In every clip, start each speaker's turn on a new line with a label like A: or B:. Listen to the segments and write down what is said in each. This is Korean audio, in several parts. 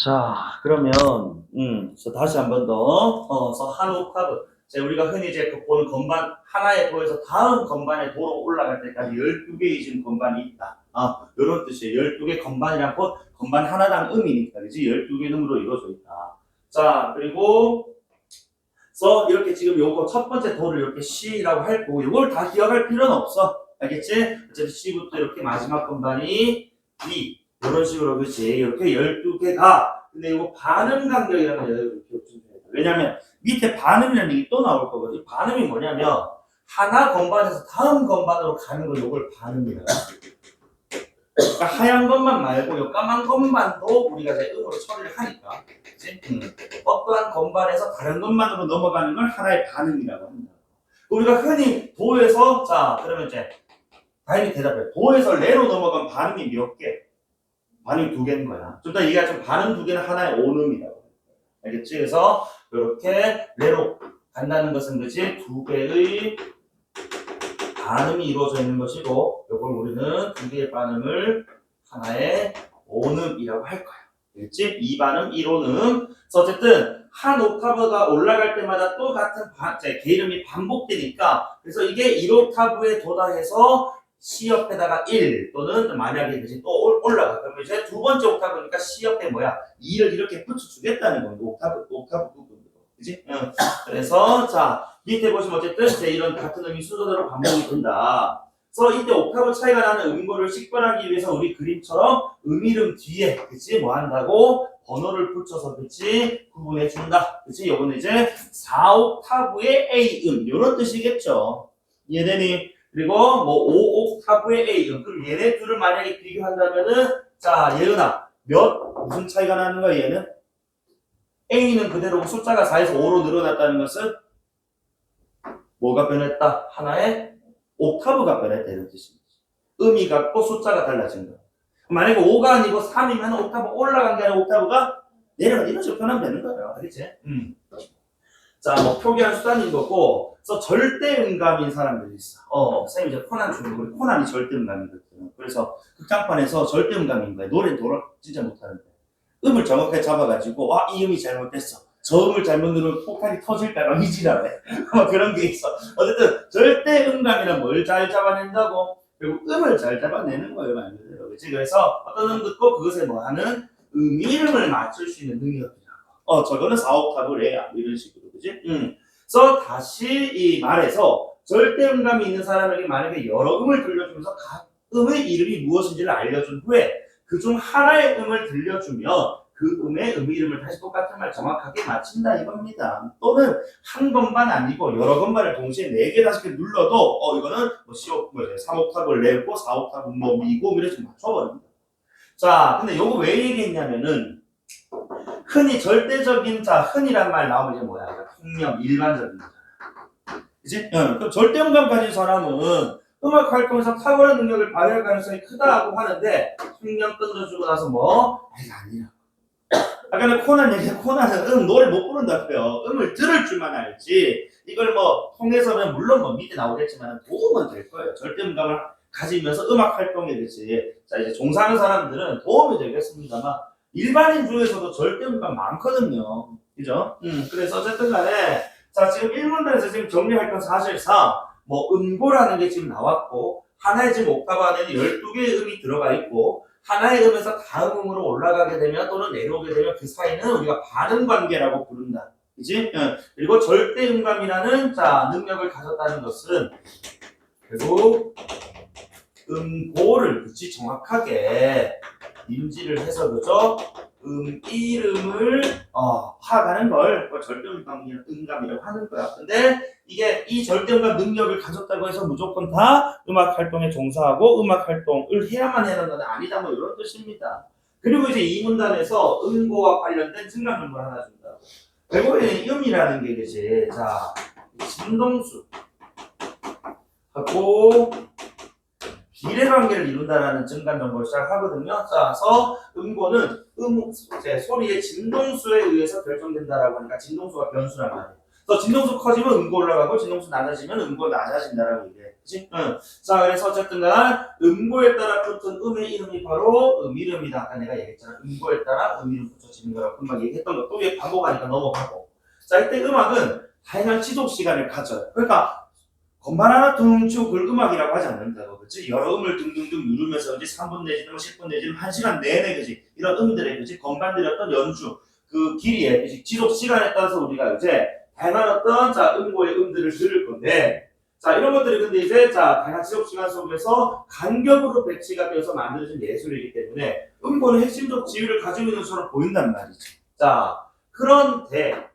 A: 자, 그러면, 그래서 다시 한 번 더, 그래서 한 옥타브. 우리가 흔히 이제 보는 건반, 하나의 도에서 다음 건반의 도로 올라갈 때까지 12개의 지금 건반이 있다. 요런 뜻이에요. 12개 건반이란 건 건반 하나당 음이니까, 그지? 12개 음으로 이루어져 있다. 자, 그리고, 그래서 이렇게 지금 요거 첫 번째 도를 이렇게 C라고 할 거고, 요걸 다 기억할 필요는 없어. 알겠지? 어차피 C부터 이렇게 마지막 건반이 D. 이런 식으로, 그치? 이렇게 12개가, 근데 이거 반음 간격이라는 거 기억 좀 해야 돼. 왜냐면, 밑에 반음이라는 얘기 또 나올 거거든. 반음이 뭐냐면, 하나 건반에서 다음 건반으로 가는 걸 요걸 반음이라. 그러니까 하얀 것만 말고, 요 까만 것만도 우리가 이제 음으로 처리를 하니까. 그치? 어떠한 건반에서 다른 것만으로 넘어가는 걸 하나의 반음이라고 합니다. 우리가 흔히 도에서, 자, 그러면 이제, 다행히 대답해. 도에서 레로 넘어간 반음이 몇 개? 반음 2개인 거야. 좀 더 얘기하자면 반음 2개는 하나의 온음이라고. 알겠지? 그래서 이렇게 레로 간다는 것은 그치? 2개의 반음이 이루어져 있는 것이고 이걸 우리는 2개의 반음을 하나의 온음이라고 할 거야. 알겠지? 2반음, 1온음. 그래서 어쨌든 한 옥타브가 올라갈 때마다 또 같은 계이름이 반복되니까 그래서 이게 1옥타브에 도달해서 C 옆에다가 1 또는 만약에 이제 또 올라가. 그러면 이제 두 번째 옥타브니까 C 옆에 뭐야? 2를 이렇게 붙여주겠다는 거예요. 옥타브 부분으로. 그지? 그래서 자, 밑에 보시면 어쨌든 이제 이런 같은 음이 순서대로 반복이 된다. 그래서 이때 옥타브 차이가 나는 음고를 식별하기 위해서 우리 그림처럼 음이름 뒤에 그치? 뭐 한다고? 번호를 붙여서 그치? 구분해 준다. 그치? 요거는 이제 4옥타브의 A음 요런 뜻이겠죠. 이해되니? 그리고 뭐 5옥타브의 A음. 그럼 얘네 둘을 만약에 비교한다면은 자, 예은아 무슨 차이가 나는 거야 얘는? A는 그대로 숫자가 4에서 5로 늘어났다는 것은 뭐가 변했다? 하나의 옥타브가 변했다 이런 뜻입니다. 음이 같고 숫자가 달라진 거. 만약에 5가 아니고 3이면 옥타브 올라간 게 아니라 옥타브가 내려간 이런 식으로 표현하면 되는 거예요. 알겠지? 자, 뭐 표기한 수단인 거고, 그래서 절대 음감인 사람들이 있어. 선생님 이제 코난 중에 우리 코난이 절대 음감이거든요. 그래서 극장판에서 절대 음감인 거예요. 노래는 진짜 못하는데. 음을 정확하게 잡아가지고, 이 음이 잘못됐어. 저 음을 잘못 누르면 폭탄이 터질까봐 미지라네. 그런 게 있어. 어쨌든 절대 음감이란 뭘 잘 잡아낸다고? 그리고 음을 잘 잡아내는 거예요, 말 그대로. 그치? 그래서 어떤 음 듣고 그것에 뭐 하는 이름을 맞출 수 있는 능력이라고. 저거는 4옥타브 레야. 이런 식으로. 그치? 그래서 다시 이 말에서 절대 음감이 있는 사람에게 만약에 여러 음을 들려주면서 각 음의 이름이 무엇인지를 알려준 후에 그중 하나의 음을 들려주면 그 음의 이름을 다시 똑같은 말 정확하게 맞춘다 이겁니다. 또는 한 건만 아니고 여러 건만을 동시에 4개, 5개 눌러도 이거는 뭐 3옥타브를 내고 4옥타브 뭐 미고 이렇게 맞춰버립니다. 자, 근데 요거 왜 얘기했냐면은 흔히 절대적인 흔히란 말 나오면 이제 뭐야? 통념, 일반적인 거잖아. 그치? 그럼 절대음감 가진 사람은 음악 활동에서 탁월한 능력을 발휘할 가능성이 크다고 하는데 통념 끊어주고 나서 아니라. 아까는 코난 얘기해. 코난은 노래 못 부른다고요. 음을 들을 줄만 알지. 이걸 통해서는 물론 밑에 나오겠지만 도움은 될 거예요. 절대음감을 가지면서 음악 활동에 그치. 자 이제 종사하는 사람들은 도움이 되겠습니다만 일반인 중에서도 절대음감 많거든요. 그죠? 그래서 어쨌든 간에 자 지금 1문단에서 지금 정리할 건 사실상 음고라는 게 지금 나왔고 하나의 지금 옥타브 안에는 12개의 음이 들어가 있고 하나의 음에서 다음 음으로 올라가게 되면 또는 내려오게 되면 그 사이는 우리가 반음 관계라고 부른다. 그지? 그리고 절대 음감이라는 능력을 가졌다는 것은 결국 음고를 그치 정확하게 인지를 해서 그죠? 이름을 파악하는 걸 절대음감이라고 하는 거야. 근데 이게 이 절대음감 능력을 가졌다고 해서 무조건 다 음악 활동에 종사하고 음악 활동을 해야만 하는 건 아니다 이런 뜻입니다. 그리고 이제 이 문단에서 음고와 관련된 증강 정보를 하나 준다고. 결국에는 음이라는 게 그치? 자, 진동수 하고 비례관계를 이룬다라는 증강 정보를 시작하거든요. 그래서 음고는 소리의 진동수에 의해서 결정된다라고 하니까 진동수가 변수란 말이에요. 그래서 진동수 커지면 음고 올라가고 진동수 낮아지면 음고 낮아진다라고 얘기해. 그치? 자, 그래서 어쨌든 간 음고에 따라 붙은 음의 이름이 바로 음이름이다. 아까 내가 얘기했잖아. 음고에 따라 음이름 붙여지는 거라고 금방 얘기했던 것도 왜 반복하니까 넘어가고. 자, 이때 음악은 다양한 지속 시간을 가져요. 그러니까 건반 하나 둥 치고 그걸 음악이라고 하지 않는다고, 그치? 여러 음을 등등등 누르면서 그치? 3분 내지는 10분 내지는 1시간 내내, 그치? 이런 음들의, 그치? 건반들의 어떤 연주, 그 길이에, 그치? 지속 시간에 따라서 우리가 이제 다양한 어떤, 자, 음고의 음들을 들을 건데, 자, 이런 것들이 근데 이제, 자, 다양한 지속 시간 속에서 간격으로 배치가 되어서 만들어진 예술이기 때문에 음고는 핵심적 지위를 가지고 있는 것처럼 보인단 말이죠. 자, 그런데,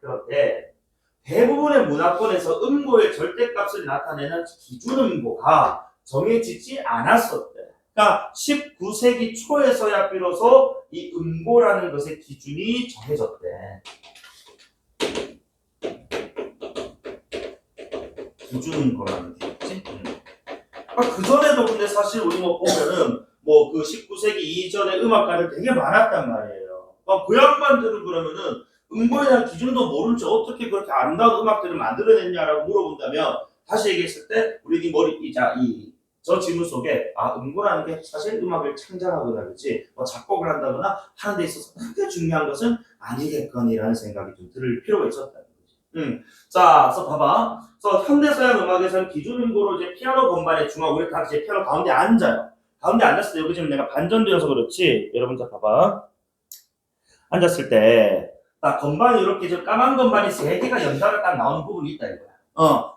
A: 대부분의 문화권에서 음고의 절대값을 나타내는 기준음고가 정해지지 않았었대. 그러니까 19세기 초에서야 비로소 이 음고라는 것의 기준이 정해졌대. 기준음고라는 게 있지. 그 전에도 근데 사실 우리 뭐 보면은 뭐 그 19세기 이전에 음악가들 되게 많았단 말이에요. 그 양반들은 그러면은 음고에 대한 기준도 모른 채 어떻게 그렇게 아름다운 음악들을 만들어냈냐라고 물어본다면, 다시 얘기했을 때 우리 저 질문 속에 음고라는 게 사실 음악을 창작하거나 그렇지 뭐 작곡을 한다거나 하는 데 있어서 그렇게 중요한 것은 아니겠거니라는 생각이 좀 들 필요가 있었다는 거지. 자, 그래서 봐봐. 그래서 현대 서양 음악에서는 기준 음고로 이제 피아노 건반의 중앙, 우리 다 이제 피아노 가운데 앉아요. 가운데 앉았을 때 여기 지금 내가 반전되어서 그렇지. 여러분 자 봐봐. 앉았을 때 딱 건반이 이렇게 저 까만 건반이 3개가 연달아 딱 나오는 부분이 있다 이거야.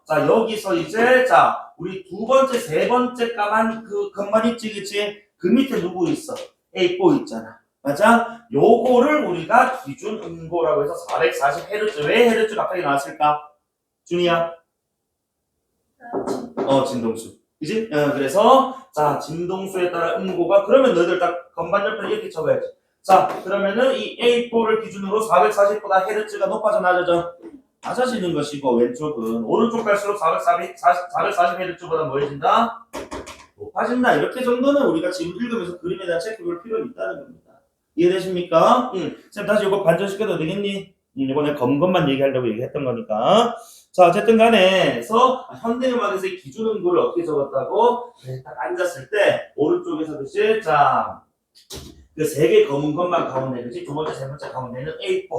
A: 자, 여기서 이제 자, 우리 두 번째, 세 번째 까만 그 건반 있지, 그치? 그 밑에 누구 있어? A4 있잖아. 맞아? 요거를 우리가 기준 음고라고 해서 440Hz. 왜 헤르츠 갑자기 나왔을까? 준이야? 진동수. 그지? 그래서 자, 진동수에 따라 음고가, 그러면 너희들 딱 건반 옆에 이렇게 쳐봐야지. 자, 그러면은 이 A4를 기준으로 440보다 헤르츠가 높아져 낮아져? 낮아지는 것이고, 왼쪽은 오른쪽 갈수록 440헤르츠보다 뭐해진다? 높아진다. 이렇게 정도는 우리가 지금 읽으면서 그림에 대한 체크볼 필요는 있다는 겁니다. 이해되십니까? 쌤 다시 이거 반전시켜도 되겠니? 이번에 검것만 얘기하려고 얘기했던 거니까. 자, 어쨌든 간에서 현대음악에서의 기준음고를 어떻게 적었다고? 딱 앉았을 때 오른쪽에서 그치? 자, 그 3개 검은 것만 가운데, 그치? 두 번째, 세 번째 가운데는 A4.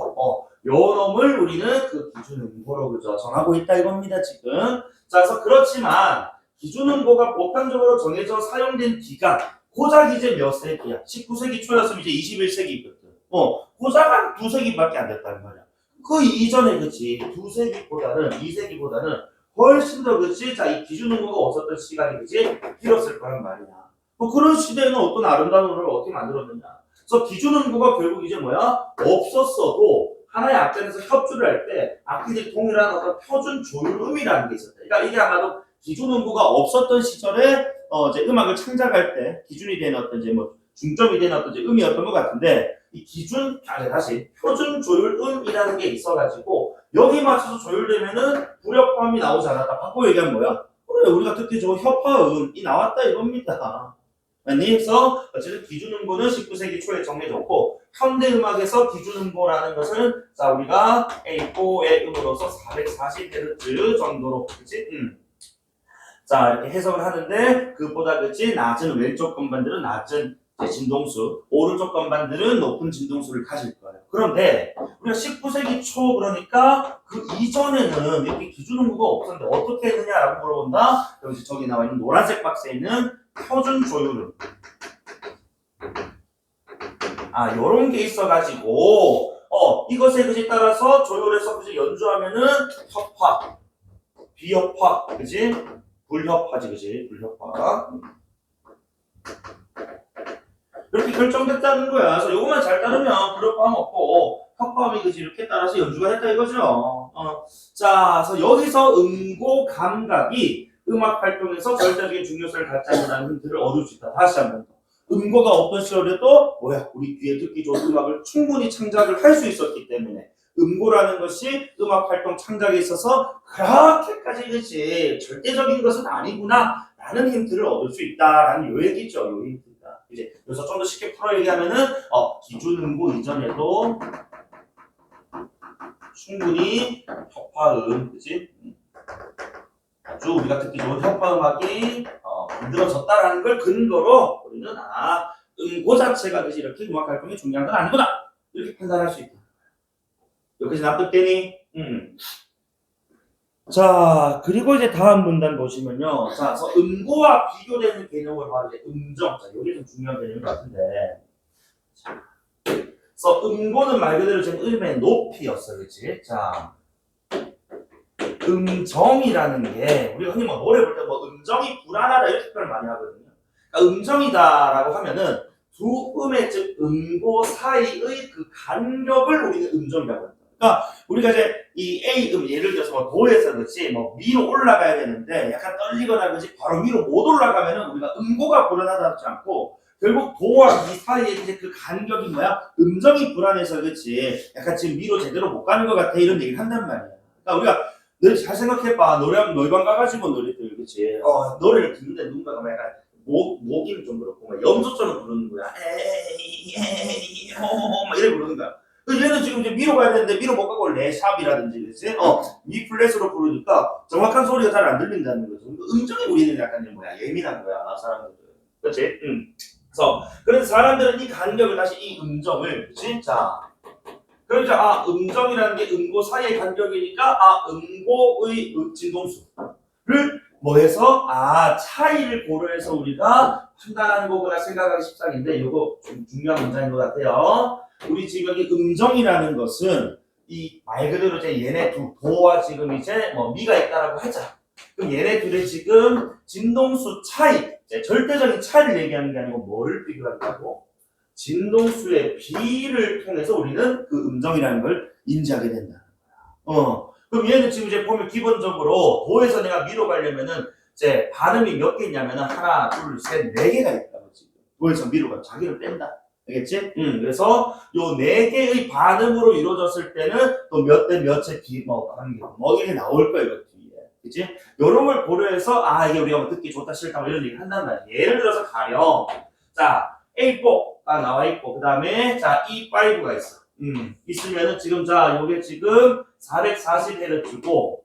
A: 요 놈을 우리는 그 기준음고로 그죠? 정하고 있다 이겁니다, 지금. 자, 그래서 그렇지만 기준음고가 보편적으로 정해져 사용된 기간, 고작 이제 몇 세기야? 19세기 초였으면 이제 21세기거든. 고작 한 2세기밖에 안 됐다는 거야. 그 이전에 그치? 2세기보다는, 2세기보다는 훨씬 더 그치? 자, 이 기준음고가 없었던 시간이 그치? 길었을 거란 말이야. 그런 시대에는 어떤 아름다운 노래를 어떻게 만들었느냐. 그래서 기준음고가 결국 이제 뭐야? 없었어도 하나의 악단에서 협주를 할 때 악기들이 동일한 어떤 표준 조율음이라는 게 있었다. 그러니까 이게 아마도 기준음고가 없었던 시절에 이제 음악을 창작할 때 기준이 되는 어떤 이제 뭐 중점이 되는 어떤 이제 음이었던 것 같은데, 이 다시 표준 조율음이라는 게 있어가지고 여기 맞춰서 조율되면은 불협화음이 나오지 않았다. 바꿔 얘기하면 뭐야? 그래, 우리가 특히 저 협화음이 나왔다 이겁니다. 그래서 어쨌든 기준음고는 19세기 초에 정해졌고, 현대음악에서 기준음고라는 것은 자, 우리가 A4의 음으로서 440Hz 정도로, 그치? 자, 이렇게 해석을 하는데, 그보다 그치? 낮은 왼쪽 건반들은 낮은 진동수, 오른쪽 건반들은 높은 진동수를 가질 거예요. 그런데 우리가 19세기 초, 그러니까 그 이전에는 이렇게 기준음고가 없었는데 어떻게 했느냐라고 물어본다. 여기 저기 나와 있는 노란색 박스에 있는 표준 조율음. 요런 게 있어가지고, 이것에 그지 따라서 조율해서 그지 연주하면은 협화, 비협화, 그지? 불협화지, 그지? 불협화. 이렇게 결정됐다는 거야. 그래서 요것만 잘 따르면 불협화음 없고, 협화음이 그지? 이렇게 따라서 연주가 됐다 이거죠. 자, 그래서 여기서 음고 감각이 음악 활동에서 절대적인 중요성을 갖지 않는다는 힌트를 얻을 수 있다. 다시 한번 더. 음고가 없던 시절에도 우리 귀에 듣기 좋은 음악을 충분히 창작을 할 수 있었기 때문에 음고라는 것이 음악 활동 창작에 있어서 그렇게까지 그치 절대적인 것은 아니구나 라는 힌트를 얻을 수 있다라는 요 얘기죠. 요 힌트가. 이제 여기서 좀 더 쉽게 풀어 얘기하면은 기준 음고 이전에도 충분히 협화음, 그치? 아주 우리가 듣기 좋은 협화음악이 만들어졌다라는 걸 근거로 우리는 음고 자체가 그지 이렇게 음악 활동이 중요한 건 아니구나 이렇게 판단할 수 있다. 여기까지 납득되니? 자, 그리고 이제 다음 문단 보시면요. 자, 그래서 음고와 비교되는 개념을 바로 이제 음정. 자, 이게 좀 중요한 개념인 것 같은데. 자, 그래서 음고는 말 그대로 지금 음의 높이였어, 그렇지? 자, 음정이라는 게 우리가 흔히 뭐 노래 볼 때 뭐 음정이 불안하다 이렇게 표현을 많이 하거든요. 그러니까 음정이다라고 하면은 두 음의 즉 음고 사이의 그 간격을 우리는 음정이라고 합니다. 그러니까 우리가 이제 이 A 예를 들어서 뭐 도에서 그렇지 뭐 위로 올라가야 되는데 약간 떨리거나 그렇지 바로 위로 못 올라가면은 우리가 음고가 불안하지 않고 결국 도와 이 사이에 이제 그 간격이 뭐야 음정이 불안해서 그렇지 약간 지금 위로 제대로 못 가는 것 같아 이런 얘기를 한단 말이야. 그러니까 우리가 늘 잘 생각해봐. 노래하면 노래방 가가지고 노래들, 그치? 노래를 듣는데 누군가가 막 약간 목이 좀 그렇고, 막 염소처럼 부르는 거야. 에이, 에이, 막 이래 부르는 거야. 얘는 지금 이제 미로 가야 되는데, 미로 못 가고 레샵이라든지, 그치? 미 플랫으로 부르니까 정확한 소리가 잘 안 들린다는 거죠. 음정이 우리는 약간 뭐야, 예민한 거야, 사람들은. 그치? 그래서 사람들은 이 간격을 다시 이 음정을, 그치? 자. 그러니까 음정이라는 게 음고 사이의 간격이니까 음고의 진동수를 뭐해서 차이를 고려해서 우리가 판단하는 거구나 생각하기 십상인데 이거 좀 중요한 문장인 것 같아요. 우리 지금 여기 음정이라는 것은 이 말 그대로 이제 얘네 두 도와 지금 이제 뭐 미가 있다라고 하자. 그럼 얘네 둘의 지금 진동수 차이, 절대적인 차이를 얘기하는 게 아니고 뭐를 비교한다고? 진동수의 비를 통해서 우리는 그 음정이라는 걸 인지하게 된다는 거야. 그럼 얘는 지금 이제 보면 기본적으로 도에서 내가 미로 가려면은 이제 발음이 몇 개 있냐면은 하나, 둘, 셋, 네 개가 있다고 지금. 도에서 미로 가 자기를 뺀다. 알겠지? 그래서 요 네 개의 반음으로 이루어졌을 때는 또 몇 대 몇의 비, 이게 나올 거예요, 뒤에. 그치? 요런 걸 고려해서, 이게 우리가 뭐 듣기 좋다, 싫다, 뭐 이런 얘기 한단 말이야. 예를 들어서 가령, 자, A4가 나와 있고, 그 다음에, 자, E5가 있어. 있으면은 지금, 자, 요게 지금 440Hz고,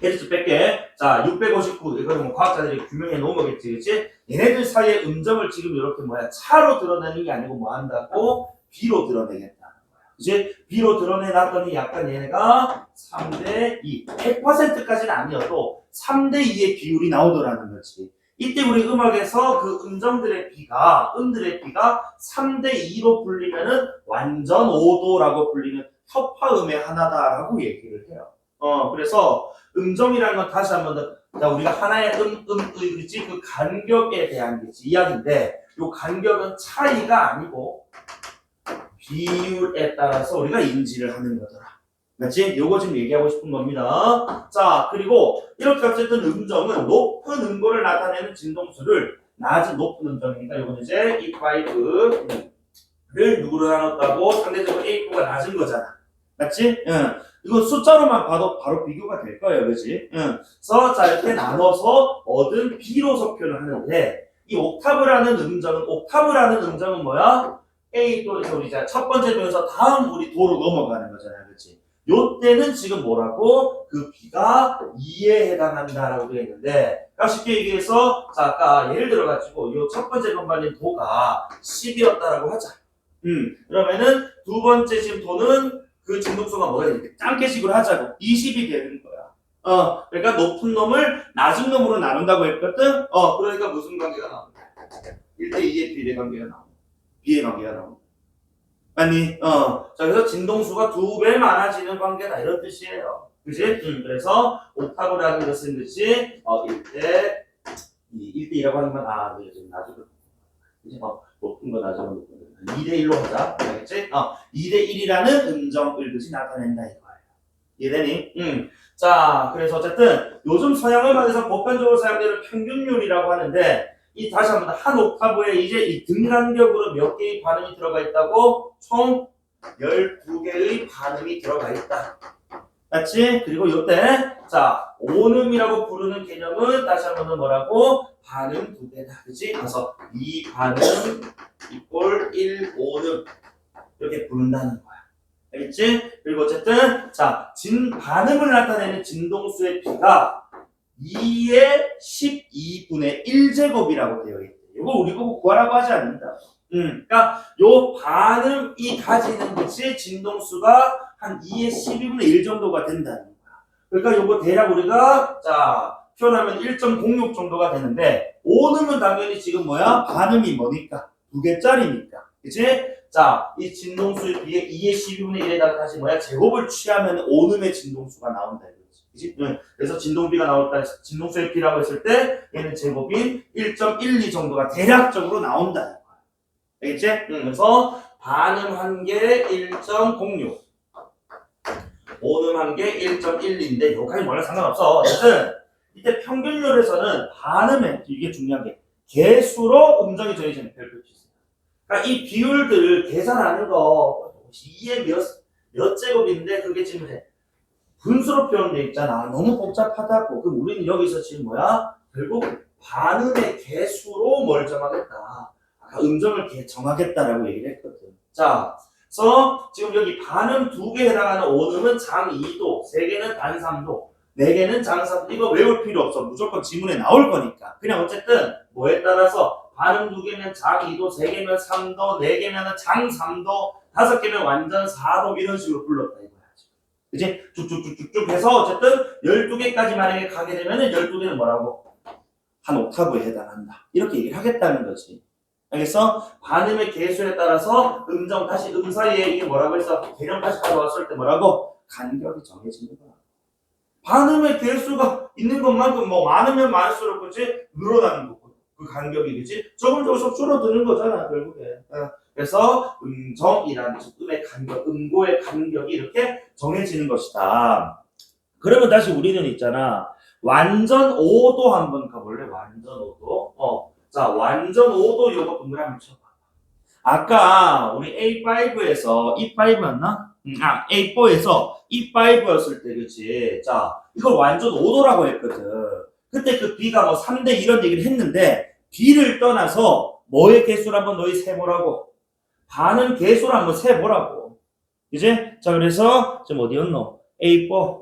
A: Hz 뺄게. 자, 659. 이거는 뭐 과학자들이 규명해 놓은 거겠지, 그치? 얘네들 사이의 음정을 지금 이렇게 차로 드러내는 게 아니고 뭐 한다고? B로 드러내겠다는 거야. 그치? B로 드러내놨더니 약간 얘네가 3대2. 100%까지는 아니어도 3대2의 비율이 나오더라는 거지. 이때 우리 음악에서 그 음들의 비가 3대2로 불리면은 완전 5도라고 불리는 협화음의 하나다라고 얘기를 해요. 그래서 음정이라는 건 다시 한번 더, 우리가 하나의 그치? 그 간격에 대한 이야기인데, 요 간격은 차이가 아니고, 비율에 따라서 우리가 인지를 하는 거더라. 맞지? 요거 지금 얘기하고 싶은 겁니다. 자, 그리고 이렇게 어쨌든 음정은 높은 음고를 나타내는 진동수를 낮은 높은 음정이니까 요거는 이제 E5를 누구로 나눴다고 상대적으로 A4가 낮은 거잖아. 맞지? 이건 숫자로만 봐도 바로 비교가 될 거예요. 그지? 그래서 자, 이렇게 나눠서 얻은 B로서 표현을 하는데 이 옥타브라는 음정은 뭐야? A 도에서 우리 첫 번째 도에서 다음 우리 도로 넘어가는 거잖아요. 그렇지? 요때는 지금 뭐라고? 그 B가 2에 해당한다라고 되어 있는데 그러니까 쉽게 얘기해서 자, 아까 예를 들어 가지고 요 첫 번째 건반인 도가 10이었다라고 하자. 그러면은 두 번째 지금 도는 그 진동수가 뭐가 되니까 짱깨식으로 하자고 20이 되는 거야. 그러니까 높은 놈을 낮은 놈으로 나눈다고 했거든. 그러니까 무슨 관계가 나온다? 1대2의 비례 관계가 나온다. 비례 관계가 나온다. 아니, 자, 그래서 진동수가 2배 많아지는 관계다 이런 뜻이에요. 그지? 그래서 옥타브라는 것은 그치? 1대2라고 하는 건 지금 낮은 거. 그지? 높은 거 낮은 거 높은 거. 2대1로 하자. 알겠지? 2대1이라는 음정을 뜻이 나타낸다 이거예요. 이해되니? 자, 그래서 어쨌든 요즘 서양 음악에서 보편적으로 사용되는 평균율이라고 하는데 이 다시 한번 한 옥타브에 이제 이 등간격으로 몇 개의 반음이 들어가 있다고? 총 12개의 반음이 들어가 있다. 맞지? 그리고 요때 자, 온음이라고 부르는 개념은 다시 한번 뭐라고? 반음 2개다. 그치? 그래서 2반음 이꼴 1온음 이렇게 부른다는 거야. 알겠지? 그리고 어쨌든 자, 반음을 나타내는 진동수의 B가 2의 12분의 1제곱이라고 되어 있대. 이거 우리 보고 구하라고 하지 않는다. 그러니까 요 반음이 가지는 것이 진동수가 한 2의 12분의 1 정도가 된다는 거야. 그러니까 요거 대략 우리가 자 표현하면 1.06 정도가 되는데 오음은 당연히 지금 뭐야? 반음이 뭐니까? 2개짜리니까. 그치? 자, 이 진동수에 비해 2의 12분의 1에다가 다시 뭐야? 제곱을 취하면 오음의 진동수가 나온다. 그치? 그래서 진동비가 나올 때 진동수의 비라고 했을 때 얘는 제곱인 1.12 정도가 대략적으로 나온다. 알겠지? 그래서 반음 한 개 1.06 오음 한 개 1.12인데 여기까지 몰라 상관없어. 어쨌든 이때 평균율에서는 반음에 이게 중요한 게 개수로 음정이 정해지는 별표치 있어요. 그러니까 이 비율들 계산하는 거 2의 몇 제곱인데 그게 지금 분수로 표현돼 있잖아. 너무 복잡하다고. 그럼 우리는 여기서 지금 뭐야? 결국 반음의 개수로 뭘 정하겠다. 아까 음정을 정하겠다라고 얘기를 했거든. 자, 그래서 지금 여기 반음 2개 해당하는 오음은 장 2도, 3개는 단 3도, 4개는 장 3도. 이거 외울 필요 없어. 무조건 지문에 나올 거니까. 그냥 어쨌든 뭐에 따라서 반음 2개면 장 2도, 3개면 3도, 4개면 장 3도, 5개면 완전 4도 이런 식으로 불렀다 이거야. 그치? 쭉쭉쭉쭉 해서 어쨌든 12개까지 만약에 가게 되면은 12개는 뭐라고? 한 옥타브에 해당한다. 이렇게 얘기를 하겠다는 거지. 알겠어? 반음의 개수에 따라서 음정 다시 음 사이에 이게 뭐라고 해서 개념 다시 가져왔을 때 뭐라고? 간격이 정해지는 거야. 반음의 개수가 있는 것만큼 뭐 많으면 많을수록 그치? 늘어나는 거고 그 간격이 그치? 조금씩 줄어드는 거잖아 결국에. 그래서 음정이라는 음의 간격, 음고의 간격이 이렇게 정해지는 것이다. 그러면 다시 우리는 있잖아. 완전 5도 한번 가볼래? 완전 5도. 자, 완전 5도 요거 동그라미 한번 쳐봐. 아까 우리 A5에서 E5였나? A4에서 E5였을 때, 그치? 자, 이걸 완전 5도라고 했거든. 그때 그 B가 뭐 3대 이런 얘기를 했는데, B를 떠나서 뭐의 개수를 한번 너희 세보라고? 반음 개수를 한번 세보라고. 이제? 자, 그래서, 지금 어디였노? A4.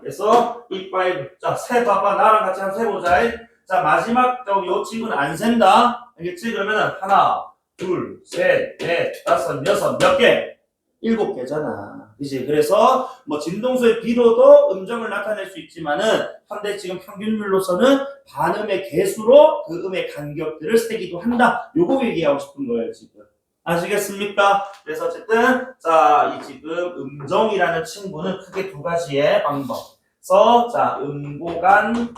A: 그래서 E5. 자, 세봐봐. 나랑 같이 한번 세보자. 자, 마지막 요 친구는 안 센다. 알겠지? 그러면은 하나, 둘, 셋, 넷, 다섯, 여섯, 몇 개? 7개잖아. 그지? 그래서 뭐 진동수의 비로도 음정을 나타낼 수 있지만은 현대 지금 평균율로서는 반음의 개수로 그 음의 간격들을 세기도 한다. 요거 얘기하고 싶은 거예요, 지금. 아시겠습니까? 그래서 어쨌든 자, 이 지금 음정이라는 친구는 크게 2가지의 방법. 그래서 자, 음고간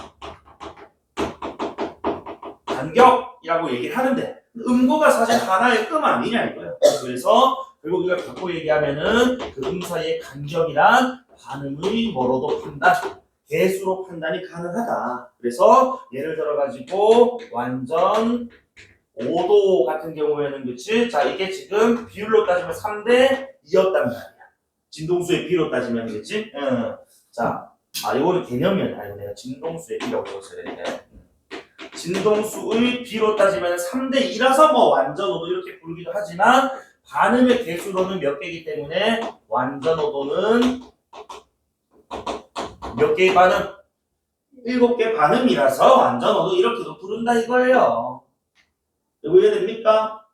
A: 간격이라고 얘기를 하는데 음고가 사실 하나의 음 아니냐 이거예요. 그래서 결국 이걸 갖고 얘기하면은 그 음 사이의 간격이란 반음의 뭐로도 판단, 개수로 판단이 가능하다. 그래서 예를 들어가지고 완전 5도 같은 경우에는 그치? 자, 이게 지금 비율로 따지면 3대 2였단 말이야. 진동수의 비로 따지면 그치? 자, 이거는 개념이 아니라 내가 진동수의 비라고 써야 돼. 진동수의 비로 따지면 3대 2라서 뭐 완전 5도 이렇게 부르기도 하지만 반음의 개수로는 몇 개이기 때문에 완전 5도는 몇 개의 반음? 7개 반음이라서 완전 5도 이렇게도 부른다 이거예요. 이해됩니까?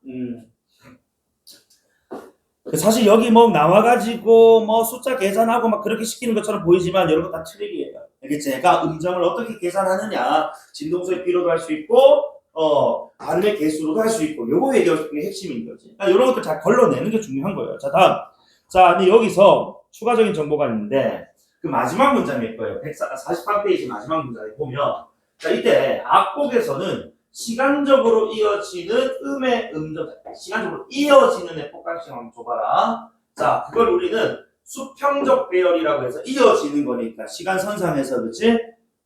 A: 사실 여기 뭐 나와가지고 뭐 숫자 계산하고 막 그렇게 시키는 것처럼 보이지만 여러분 다 트릭이에요. 알겠지? 그러니까 음정을 어떻게 계산하느냐, 진동수의 비로도 할 수 있고, 반음의 개수로도 할 수 있고, 요거 얘기하는 게 핵심인 거지. 그러니까 이런 것들 잘 걸러내는 게 중요한 거예요. 자, 다음. 자, 근데 여기서 추가적인 정보가 있는데, 그 마지막 문장일 거예요. 143페이지 마지막 문장에 보면, 자, 이때 악곡에서는 시간적으로 이어지는 음의 음정, 시간적으로 이어지는 의 폭각식 한번 줘봐라. 자, 그걸 우리는 수평적 배열이라고 해서 이어지는 거니까 시간 선상에서 그치?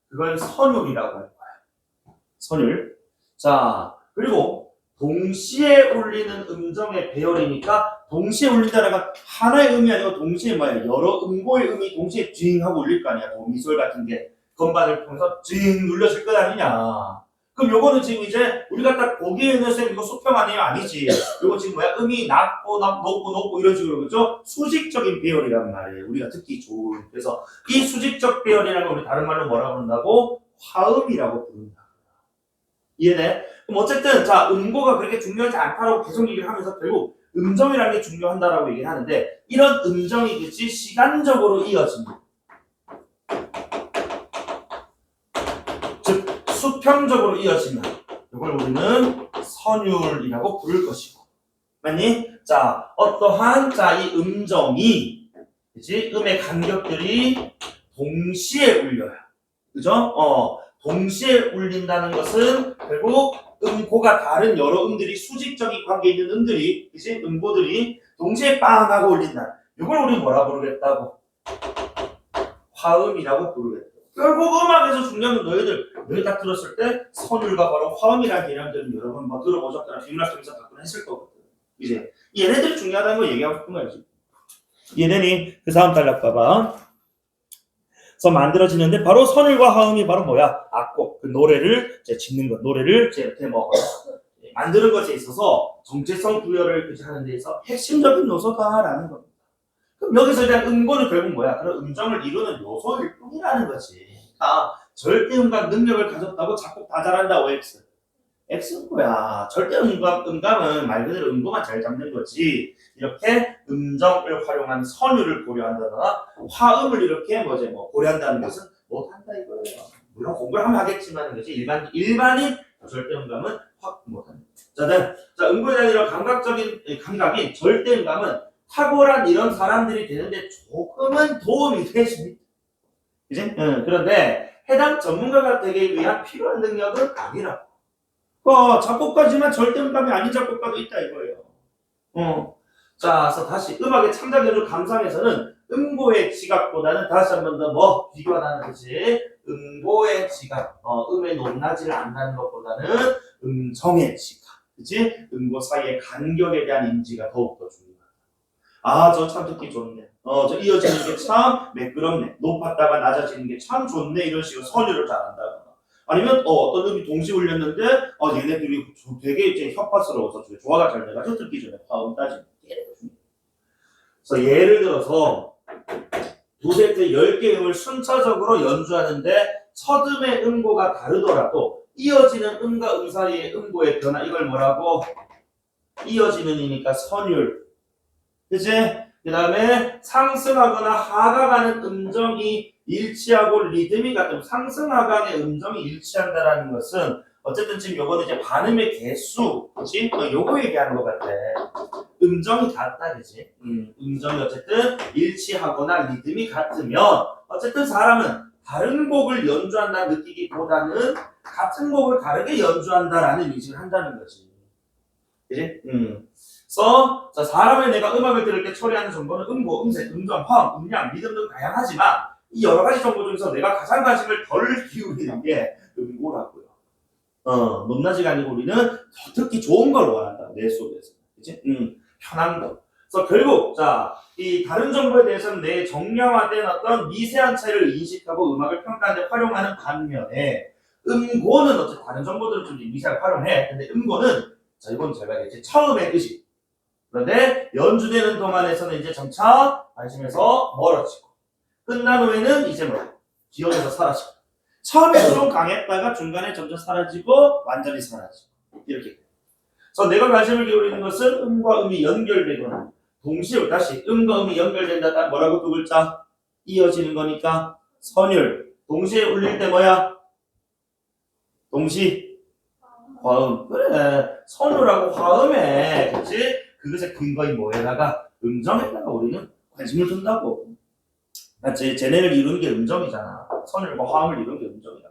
A: 그걸 선율이라고 할 거야. 선율. 자, 그리고 동시에 울리는 음정의 배열이니까 동시에 울린다는 건 하나의 음이 아니고 동시에 뭐야? 여러 음고의 음이 동시에 징 하고 울릴 거 아니야. 도미솔 같은 게 건반을 통해서 징 눌려질 것 아니냐. 그럼 요거는 지금 이제 우리가 딱 보기에는 쌤 이거 수평 아니에요? 아니지. 요거 지금 뭐야? 음이 낮고 높고 이런 식으로 그죠? 수직적인 배열이란 말이에요. 우리가 듣기 좋은. 그래서 이 수직적 배열이라는 걸 우리 다른 말로 뭐라고 부른다고? 화음이라고 부른다. 이해돼? 그럼 어쨌든 자 음고가 그렇게 중요하지 않다라고 계속 얘기를 하면서 결국 음정이라는 게 중요한다라고 얘기를 하는데 이런 음정이 그치 시간적으로 이어집니다. 즉 수평적으로 이어지면 이걸 우리는 선율이라고 부를 것이고 맞니? 자 어떠한 자 이 음정이 그치 음의 간격들이 동시에 울려요. 그죠? 동시에 울린다는 것은 결국 음고가 다른 여러 음들이 수직적인 관계에 있는 음들이 그치? 음고들이 동시에 빵 하고 울린다. 이걸 우리 뭐라 부르겠다고? 화음이라고 부르겠다. 결국 음악에서 중요한 건 너희들 딱 들었을 때 선율과 바로 화음이라는 개념들은 여러분 뭐 들어보셨거나 비문학적에서 가끔 했을 거거든. 이제 얘네들이 중요하다는 걸 얘기하고 싶은 거지. 얘네니 그 다음 단락 봐봐. 그래서 만들어지는데 바로 선율과 화음이 바로 뭐야? 악곡 그 노래를 이제 짓는 것, 노래를 이제 이렇게 뭐 만드는 것에 있어서 정체성 부여를 하는 데 있어서 핵심적인 요소다라는 겁니다. 그럼 여기서 대한 음고는 결국 뭐야? 그런 음정을 이루는 요소일 뿐이라는 거지. 절대음감 능력을 가졌다고 작곡 다 잘한다 OX. X는 뭐야? 절대음감은 말 그대로 음고만 잘 잡는 거지. 이렇게 음정을 활용한 선율을 고려한다거나 화음을 이렇게 뭐 고려한다는 것은 못한다 이거예요. 물론 공부를 하면 하겠지만 그지 일반인 절대음감은 확 못한다. 자 음고에 대한 이런 감각적인 감각인 절대음감은 탁월한 이런 사람들이 되는데 조금은 도움이 되십니다. 그지? 그런데 해당 전문가가 되기 위한 필요한 능력은 아니라고. 작곡가지만 절대음감이 아닌 작곡가도 있다 이거예요. 자, 그래서 다시 음악의 창작력을 감상해서는 음고의 지각보다는 다시 한 번 더 뭐 비교하다는 거지. 음고의 지각, 음의 높낮이를 안다는 것보다는 음정의 지각, 그치? 음고 사이의 간격에 대한 인지가 더욱더 중요하다. 저 참 듣기 좋네. 저 이어지는 게 참 매끄럽네. 높았다가 낮아지는 게 참 좋네. 이런 식으로 선율을 잘한다. 아니면 어떤 음이 동시에 울렸는데 얘네들이 되게 이제 협파스러워서 조화가 잘 돼가지고 듣기 전에 화음 따지는 그래서 예를 들어서 두 세트 10개 음을 순차적으로 연주하는데 첫 음의 음고가 다르더라도 이어지는 음과 음 사이의 음고의 변화 이걸 뭐라고? 이어지는 이니까 선율 그치? 그 다음에 상승하거나 하강하는 음정이 일치하고 리듬이 같은 상승하강의 음정이 일치한다라는 것은 어쨌든 지금 요거는 이제 반음의 개수, 그렇지? 요거 얘기하는 것 같아. 음정이 같다, 그지? 음정이 어쨌든 일치하거나 리듬이 같으면 어쨌든 사람은 다른 곡을 연주한다 느끼기보다는 같은 곡을 다르게 연주한다라는 인식을 한다는 거지. 그지? 그래서 자, 사람의 내가 음악을 들을 때 처리하는 정보는 음고, 음색, 음정, 화음, 음량, 리듬 등 다양하지만 이 여러 가지 정보 중에서 내가 가장 관심을 덜 기울이는 게 음고라고요. 높낮이가 아니고 우리는 더 듣기 좋은 걸 원한다. 내 속에서. 그치? 편한 거. 그래서 결국 이 다른 정보에 대해서는 내 정량화된 어떤 미세한 차이를 인식하고 음악을 평가하는 데 활용하는 반면에 음고는 어쨌든 다른 정보들을 좀 미세하게 활용해. 근데 음고는 이건 잘 봐야겠지. 처음의 의식. 그런데 연주되는 동안에서는 이제 점차 관심에서 멀어지고 끝난 후에는 이제 기억에서 사라지고 처음에 좀 강했다가 중간에 점점 사라지고 완전히 사라지고 이렇게. 그래서 내가 관심을 기울이는 것은 음과 음이 연결되거나 동시에 다시 음과 음이 연결된다. 뭐라고 두 글자? 이어지는 거니까 선율. 동시에 울릴 때 뭐야? 동시 화음. 그래. 선율하고 화음에 그치? 그것의 근거인 뭐에다가 음정에다가 우리는 관심을 둔다고. 맞지? 쟤네를 이루는 게 음정이잖아. 선율과 화음을 이루는 게 음정이야.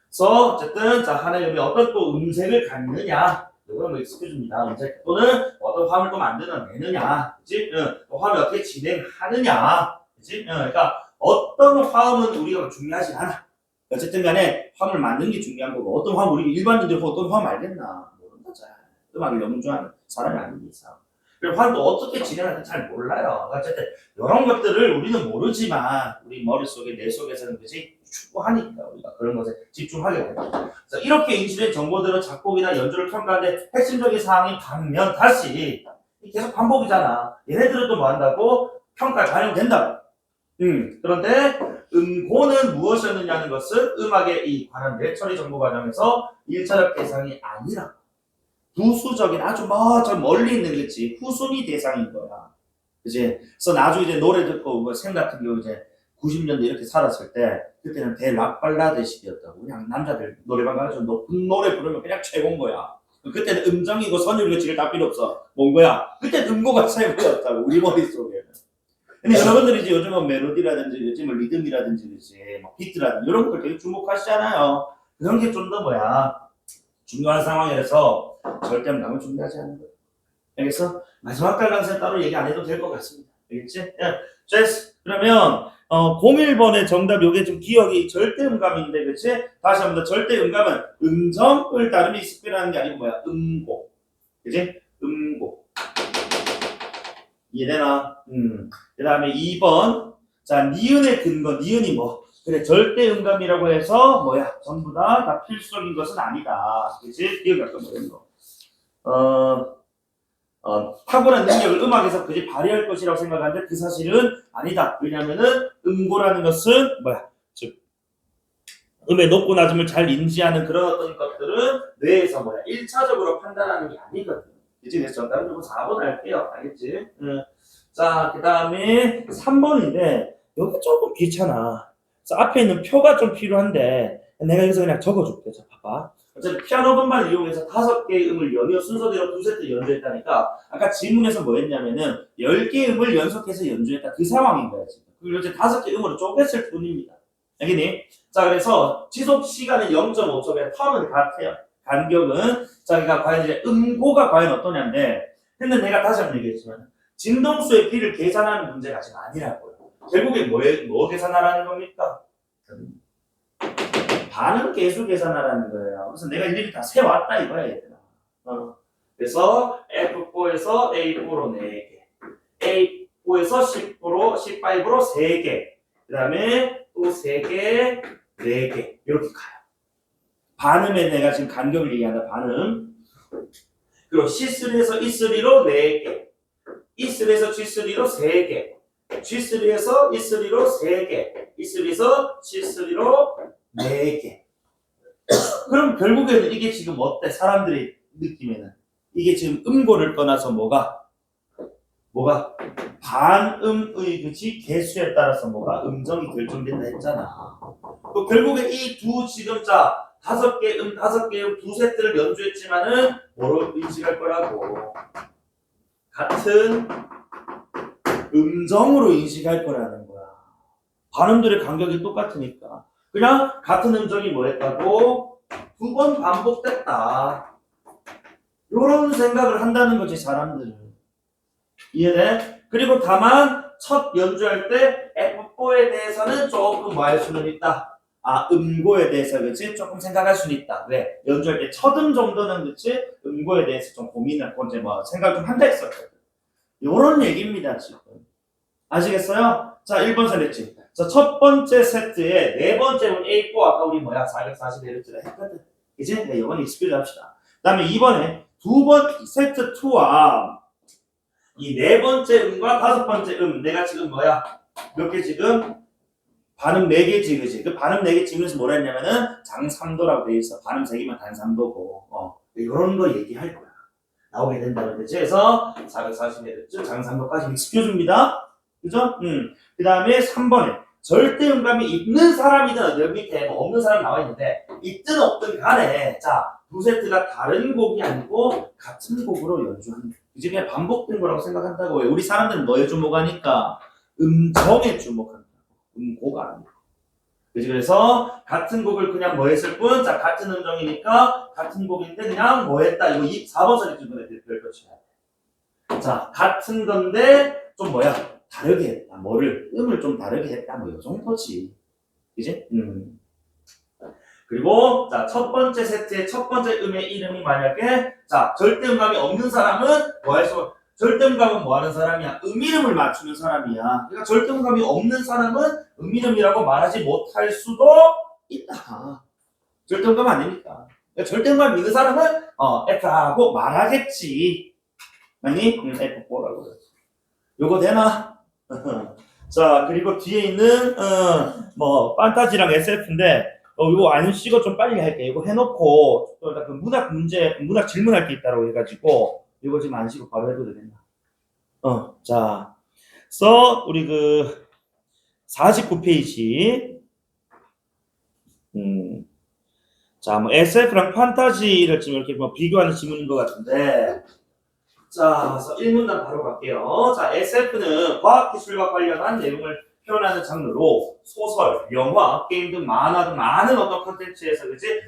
A: 그래서 어쨌든 하나의 음이 어떤 또 음색을 갖느냐 이거는 익숙해줍니다. 음색 또는 어떤 화음을 또 만들어내느냐, 그렇지? 또 화음이 어떻게 진행하느냐, 그렇지? 그러니까 어떤 화음은 우리가 중요하지 않아. 어쨌든 간에 화음을 만드는 게 중요한 거고 어떤 화음 우리 일반인들 어떤 화음 알겠나 모른다 잘. 음악을 연주하는 사람이 아닌 이상. 그리고 화음도 어떻게 진행하는지 잘 몰라요. 어쨌든 이런 것들을 우리는 모르지만 우리 머릿속에 내 속에서는 그치 추구하니까 우리가 그런 것에 집중하게 됩니다. 그래서 이렇게 인식된 정보들은 작곡이나 연주를 평가하는데 핵심적인 사항이 반면 다시 계속 반복이잖아. 얘네들은 또 뭐 한다고? 평가에 반영된다. 그런데 음고는 무엇이었느냐는 것은 음악의 이 관한 뇌처리 정보 과정에서 1차적 대상이 아니라 부수적인 아주 저 멀리 있는 거지 후순위 대상인 거야. 그지? 그래서 나중에 이제 노래 듣고 뭐샘 같은 경우 이제 90년대 이렇게 살았을 때 그때는 대락 발라드 시기였다고. 그냥 남자들 노래방 가서 높은 노래 부르면 그냥 최고인 거야. 그때는 음정이고 선율이고 지금 다 필요 없어. 뭔 거야? 그때 음고가 최고였다고 우리 머릿속에는. 근데 여러분들이 이제 요즘은 멜로디라든지 요즘은 리듬이라든지 그치, 뭐 비트라든지 이런 걸 되게 주목하시잖아요. 그런 게 좀 더 중요한 상황에서 절대 음감을 준비하지 않는 거예요. 알겠어? 마지막 달랑새는 따로 얘기 안 해도 될 것 같습니다. 알겠지? 야, 됐어. 그러면 01번의 정답 요게 좀 기억이 절대 음감인데 그치? 다시 한번 더 절대 음감은 음정을 다름이 식별하는 게 아니고 음고. 그치? 음고. 이해되나? 그 다음에 2번. 자, 니은의 근거. 니은이 뭐? 그래, 절대 음감이라고 해서 전부 다 필수적인 것은 아니다. 그치? 기억이 아까 뭐였노? 탁월한 능력을 음악에서 그지 발휘할 것이라고 생각하는데 그 사실은 아니다. 왜냐면은 음고라는 것은 즉 음의 높고 낮음을 잘 인지하는 그런 어떤 것들은 뇌에서 1차적으로 판단하는 게 아니거든. 그치? 그래서 정답은 4번 할게요. 알겠지? 자, 그 다음에 3번인데 여기 조금 귀찮아. 그래서 앞에 있는 표가 좀 필요한데 내가 여기서 그냥 적어줄게. 자, 봐봐. 어차피 피아노 건반을 이용해서 5개의 음을 연이어 순서대로 2세트 연주했다니까 아까 질문에서 뭐 했냐면은 10개의 음을 연속해서 연주했다. 그 상황인 거야 지금. 그리고 이제 5개 음으로 쪼갰을 뿐입니다. 알겠니? 자, 그래서 지속 시간은 0.5초에 텀은 같아요. 간격은 자기가 과연 이제 음고가 과연 어떠냐인데 근데 내가 다시 한번 얘기했지만 진동수의 비를 계산하는 문제가 지금 아니라고요. 결국에 뭐 계산하라는 겁니까? 반응 계수 계산하라는 거예요. 그래서 내가 일일이 다 세왔다 이거야 얘들아. 그래서 F4에서 A4로 4개, A4에서 10으로 15로 3개, 그 다음에 또 3개, 4개 이렇게 가요. 반음에 내가 지금 간격을 얘기한다. 반음. 그리고 C3에서 E3로 4개, E3에서 G3로 3개, G3에서 E3로 3개, E3에서 G3로 4개. 그럼 결국에는 이게 지금 어때? 사람들이 느끼면은 이게 지금 음고를 떠나서 뭐가 반음의 그치 개수에 따라서 음정이 결정된다 했잖아. 또 결국에 이 두 지금 5개 5개 2세트를 연주했지만은 뭐로 인식할 거라고? 같은 음정으로 인식할 거라는 거야. 반음들의 간격이 똑같으니까. 그냥 같은 음정이 뭐랬다고? 2번 반복됐다. 이런 생각을 한다는 거지 사람들은. 이해돼? 그리고 다만 첫 연주할 때 F4에 대해서는 조금 할 수는 있다. 음고에 대해서 그치? 조금 생각할 수는 있다. 왜? 연주할 때 첫 음 정도는 그치? 음고에 대해서 좀 고민을 이제 생각 좀 한다 했었거든. 요런 얘기입니다 지금. 아시겠어요? 자, 1번 세트지. 자, 첫 번째 세트에 네 번째는 A4 아까 우리 440Hz 했거든. 이제 네, 이번 익스큐즈 합시다. 그 다음에 2번에 두 번 세트 2와 이 네 번째 음과 5번째 내가 지금 몇 개 지금 반음 4개지 그지? 그 반음 4개 지면서 뭐라 했냐면은 장3도라고 돼 있어. 반음 3개면 단3도고 이런 거 얘기할 거야. 나오게 된다는 거지. 그래서 440Hz 장3도까지 익스큐즈입니다. 그죠? 그 다음에 3번에 절대 음감이 있는 사람이든 여기 밑에 없는 사람 나와 있는데 있든 없든 간에 자, 두 세트가 다른 곡이 아니고 같은 곡으로 연주하는 이제 그냥 반복된 거라고 생각한다고 해. 우리 사람들은 뭐에 주목하니까 음정에 주목한다고. 음고가 아니고. 그래서 같은 곡을 그냥 했을 뿐, 자, 같은 음정이니까 같은 곡인데 그냥 했다. 이거 4번 소리 주변에 별 것이야. 자, 같은 건데 좀 다르게 했다. 음을 좀 다르게 했다. 요 정도지. 그지? 그리고 자, 첫 번째 세트의 첫 번째 음의 이름이 만약에 자, 절대 음감이 없는 사람은 할 수 절대음감은 뭐 하는 사람이야? 음이름을 맞추는 사람이야. 그러니까 절대음감이 없는 사람은 음이름이라고 말하지 못할 수도 있다. 절대음감 아닙니까? 그러니까 절대음감 있는 사람은 F라고 말하겠지. 아니? F4라고 그래. 요거 되나? 자, 그리고 뒤에 있는 뭐 판타지랑 SF인데 이거 안 쉬고 좀 빨리 할게. 이거 해놓고 또 그 문학 질문할 게 있다고 해가지고 이거 지금 안 쉬고 바로 해도 되겠나? 자, 우리 그 49페이지. 자, 뭐 SF랑 판타지를 지금 이렇게 뭐 비교하는 지문인 것 같은데. 자, 그래서 1문단 바로 갈게요. 자, SF는 과학기술과 관련한 내용을 표현하는 장르로 소설, 영화, 게임 등 만화 등 많은 어떤 콘텐츠에서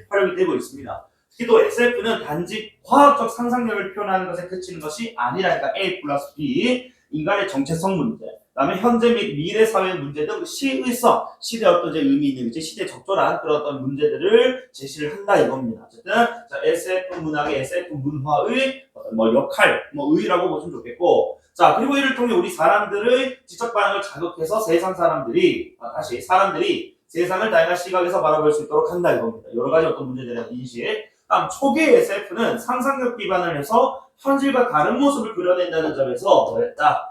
A: 활용이 되고 있습니다. 특히 또 SF는 단지 과학적 상상력을 표현하는 것에 그치는 것이 아니라니까 A 플러스 B, 인간의 정체성 문제, 그다음에 현재 및 미래 사회의 문제 등 시의성, 시대 어떤 의미 있는 시대 적절한 그런 어떤 문제들을 제시를 한다 이겁니다. 어쨌든 자, SF 문학의 SF 문화의 뭐 역할, 뭐 의의라고 보시면 좋겠고, 자 그리고 이를 통해 우리 사람들의 지적 반응을 자극해서 사람들이 세상을 다양한 시각에서 바라볼 수 있도록 한다 이겁니다. 여러 가지 어떤 문제들에 대한 인식. 다음 초기 SF는 상상력 기반을 해서 현실과 다른 모습을 그려낸다는 점에서 뭐였다?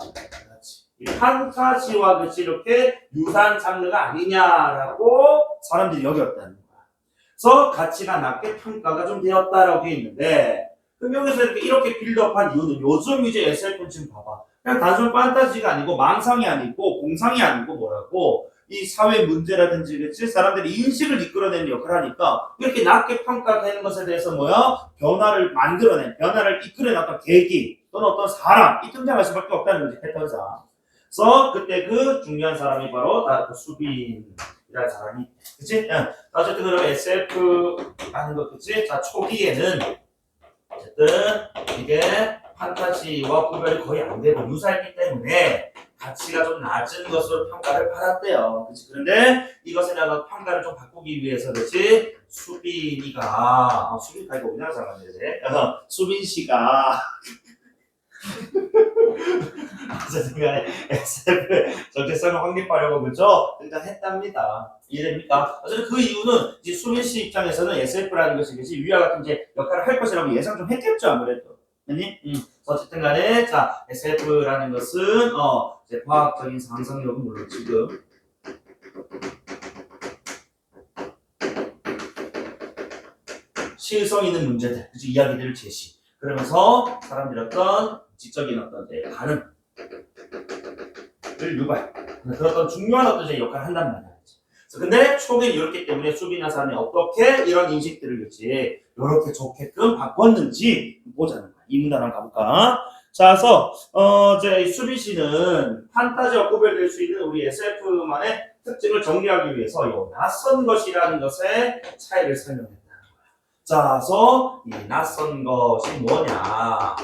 A: 이 판타지와 이렇게 유사한 장르가 아니냐라고 사람들이 여겼다는 거야. 그래서 가치가 낮게 평가가 좀 되었다라고 되어 있는데, 여기서 이렇게 빌드업한 이유는 요즘 SF는 지금 봐봐. 그냥 단순 판타지가 아니고 망상이 아니고 공상이 아니고 뭐라고 이 사회 문제라든지 사람들이 인식을 이끌어내는 역할을 하니까 이렇게 낮게 평가되는 것에 대해서 변화를 이끌어낸 어떤 계기 또는 어떤 사람이 등장할 수밖에 없다는 거지, 패턴상. 그래서 그때 그 중요한 사람이 바로 수빈이라는 사람이, 그치? 어쨌든 그러면 SF라는 것, 그치? 자, 초기에는 어쨌든 이게 판타지와 구별이 거의 안 되고 유사했기 때문에 가치가 좀 낮은 것으로 평가를 받았대요. 그치? 그런데 이것에 대한 평가를 좀 바꾸기 위해서, 그치? 수빈이가 이거 우리나라 사람인데, 수빈 씨가 어쨌든 간에 SF 정체성을 확립하려고 그죠? 등장했답니다. 이해됩니까? 어쨌든 그 이유는 이제 수민 씨 입장에서는 SF라는 것이 위와 같은 역할을 할 것이라고 예상 좀 했겠죠, 아무래도. 아니? 어쨌든 간에 자, SF라는 것은 이제 과학적인 상상력은 물론 지금 실성 있는 문제들, 그치? 이야기들을 제시. 그러면서 사람들이 어떤 지적인 어떤 반응을 유발, 그런 어떤 중요한 어떤 역할을 한단 말이야. 근데 초기는 이렇기 때문에 수빈이나 사람이 어떻게 이런 인식들을 이렇게 좋게끔 바꿨는지 보자는 거야. 이 문단 한번 가볼까? 자, 그래서 이제 수빈 씨는 판타지와 구별될 수 있는 우리 SF만의 특징을 정리하기 위해서 이 낯선 것이라는 것의 차이를 설명했다는 거야. 자, 그래서 이 낯선 것이 뭐냐?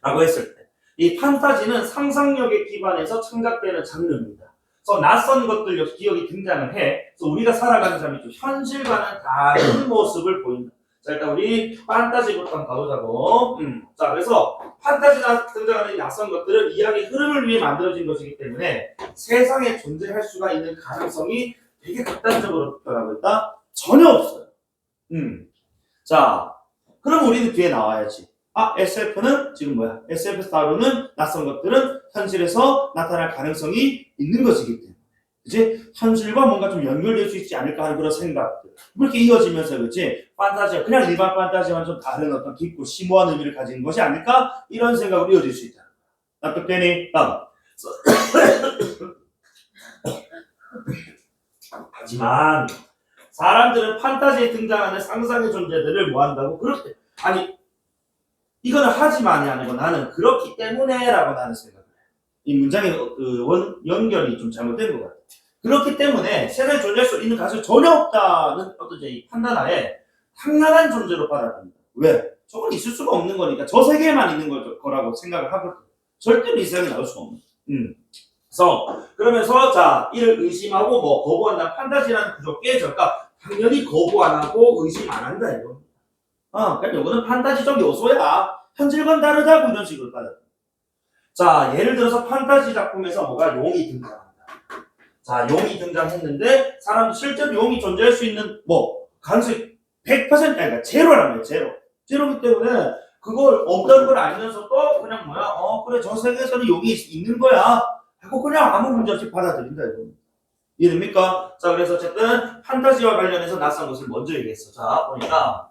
A: 라고 했을 때, 이 판타지는 상상력에 기반해서 창작되는 장르입니다. 그래서 낯선 것들 기억이 등장을 해. 그래서 우리가 살아가는 삶이 좀 현실과는 다른 모습을 보인다. 자, 일단 우리 판타지부터 한번 가보자고. 자, 그래서 판타지나 등장하는 이 낯선 것들은 이야기 흐름을 위해 만들어진 것이기 때문에 세상에 존재할 수가 있는 가능성이 되게 극단적으로 표현하고 있다? 전혀 없어요. 자, 그럼 우리는 뒤에 나와야지. SF는 지금 뭐야? SF에서 다루는 낯선 것들은 현실에서 나타날 가능성이 있는 것이기 때문에, 그치? 현실과 뭔가 좀 연결될 수 있지 않을까 하는 그런 생각들. 그렇게 이어지면서, 그치? 판타지가 그냥 일반 판타지와는 좀 다른 어떤 깊고 심오한 의미를 가진 것이 아닐까? 이런 생각으로 이어질 수 있다. 납득되니? 하지만 사람들은 판타지에 등장하는 상상의 존재들을 뭐 한다고? 그렇게 이거는 하지만이 아니고 나는 그렇기 때문에라고 나는 생각을 해. 이 문장의 연결이 좀 잘못된 것 같아. 그렇기 때문에 세상에 존재할 수 있는 가치가 전혀 없다는 어떤 이 판단하에 당연한 존재로 받아들인다. 왜? 저건 있을 수가 없는 거니까 저 세계에만 있는 거라고 생각을 하거든. 절대로 이 세상에 나올 수가 없는. 그래서 그러면서 자 이를 의심하고 거부한다. 판타지라는 구조 깨져가 당연히 거부 안 하고 의심 안 한다 이거. 그러니까 이거는 판타지적 요소야. 현실과는 다르다고 이런 식으로 받아들여. 자, 예를 들어서 판타지 작품에서 뭐가 용이 등장한다. 자, 용이 등장했는데 사람 실제로 용이 존재할 수 있는 뭐 가능성이 100% 아니라 제로란 말이에요. 제로. 제로기 때문에 그걸 없다는 걸 알면서도 그냥 뭐야? 그래 저 세계에서는 용이 있는 거야. 하고 그냥 아무 문제 없이 받아들인다 이거. 이해됩니까? 자, 그래서 어쨌든 판타지와 관련해서 낯선 것을 먼저 얘기했어. 자, 보니까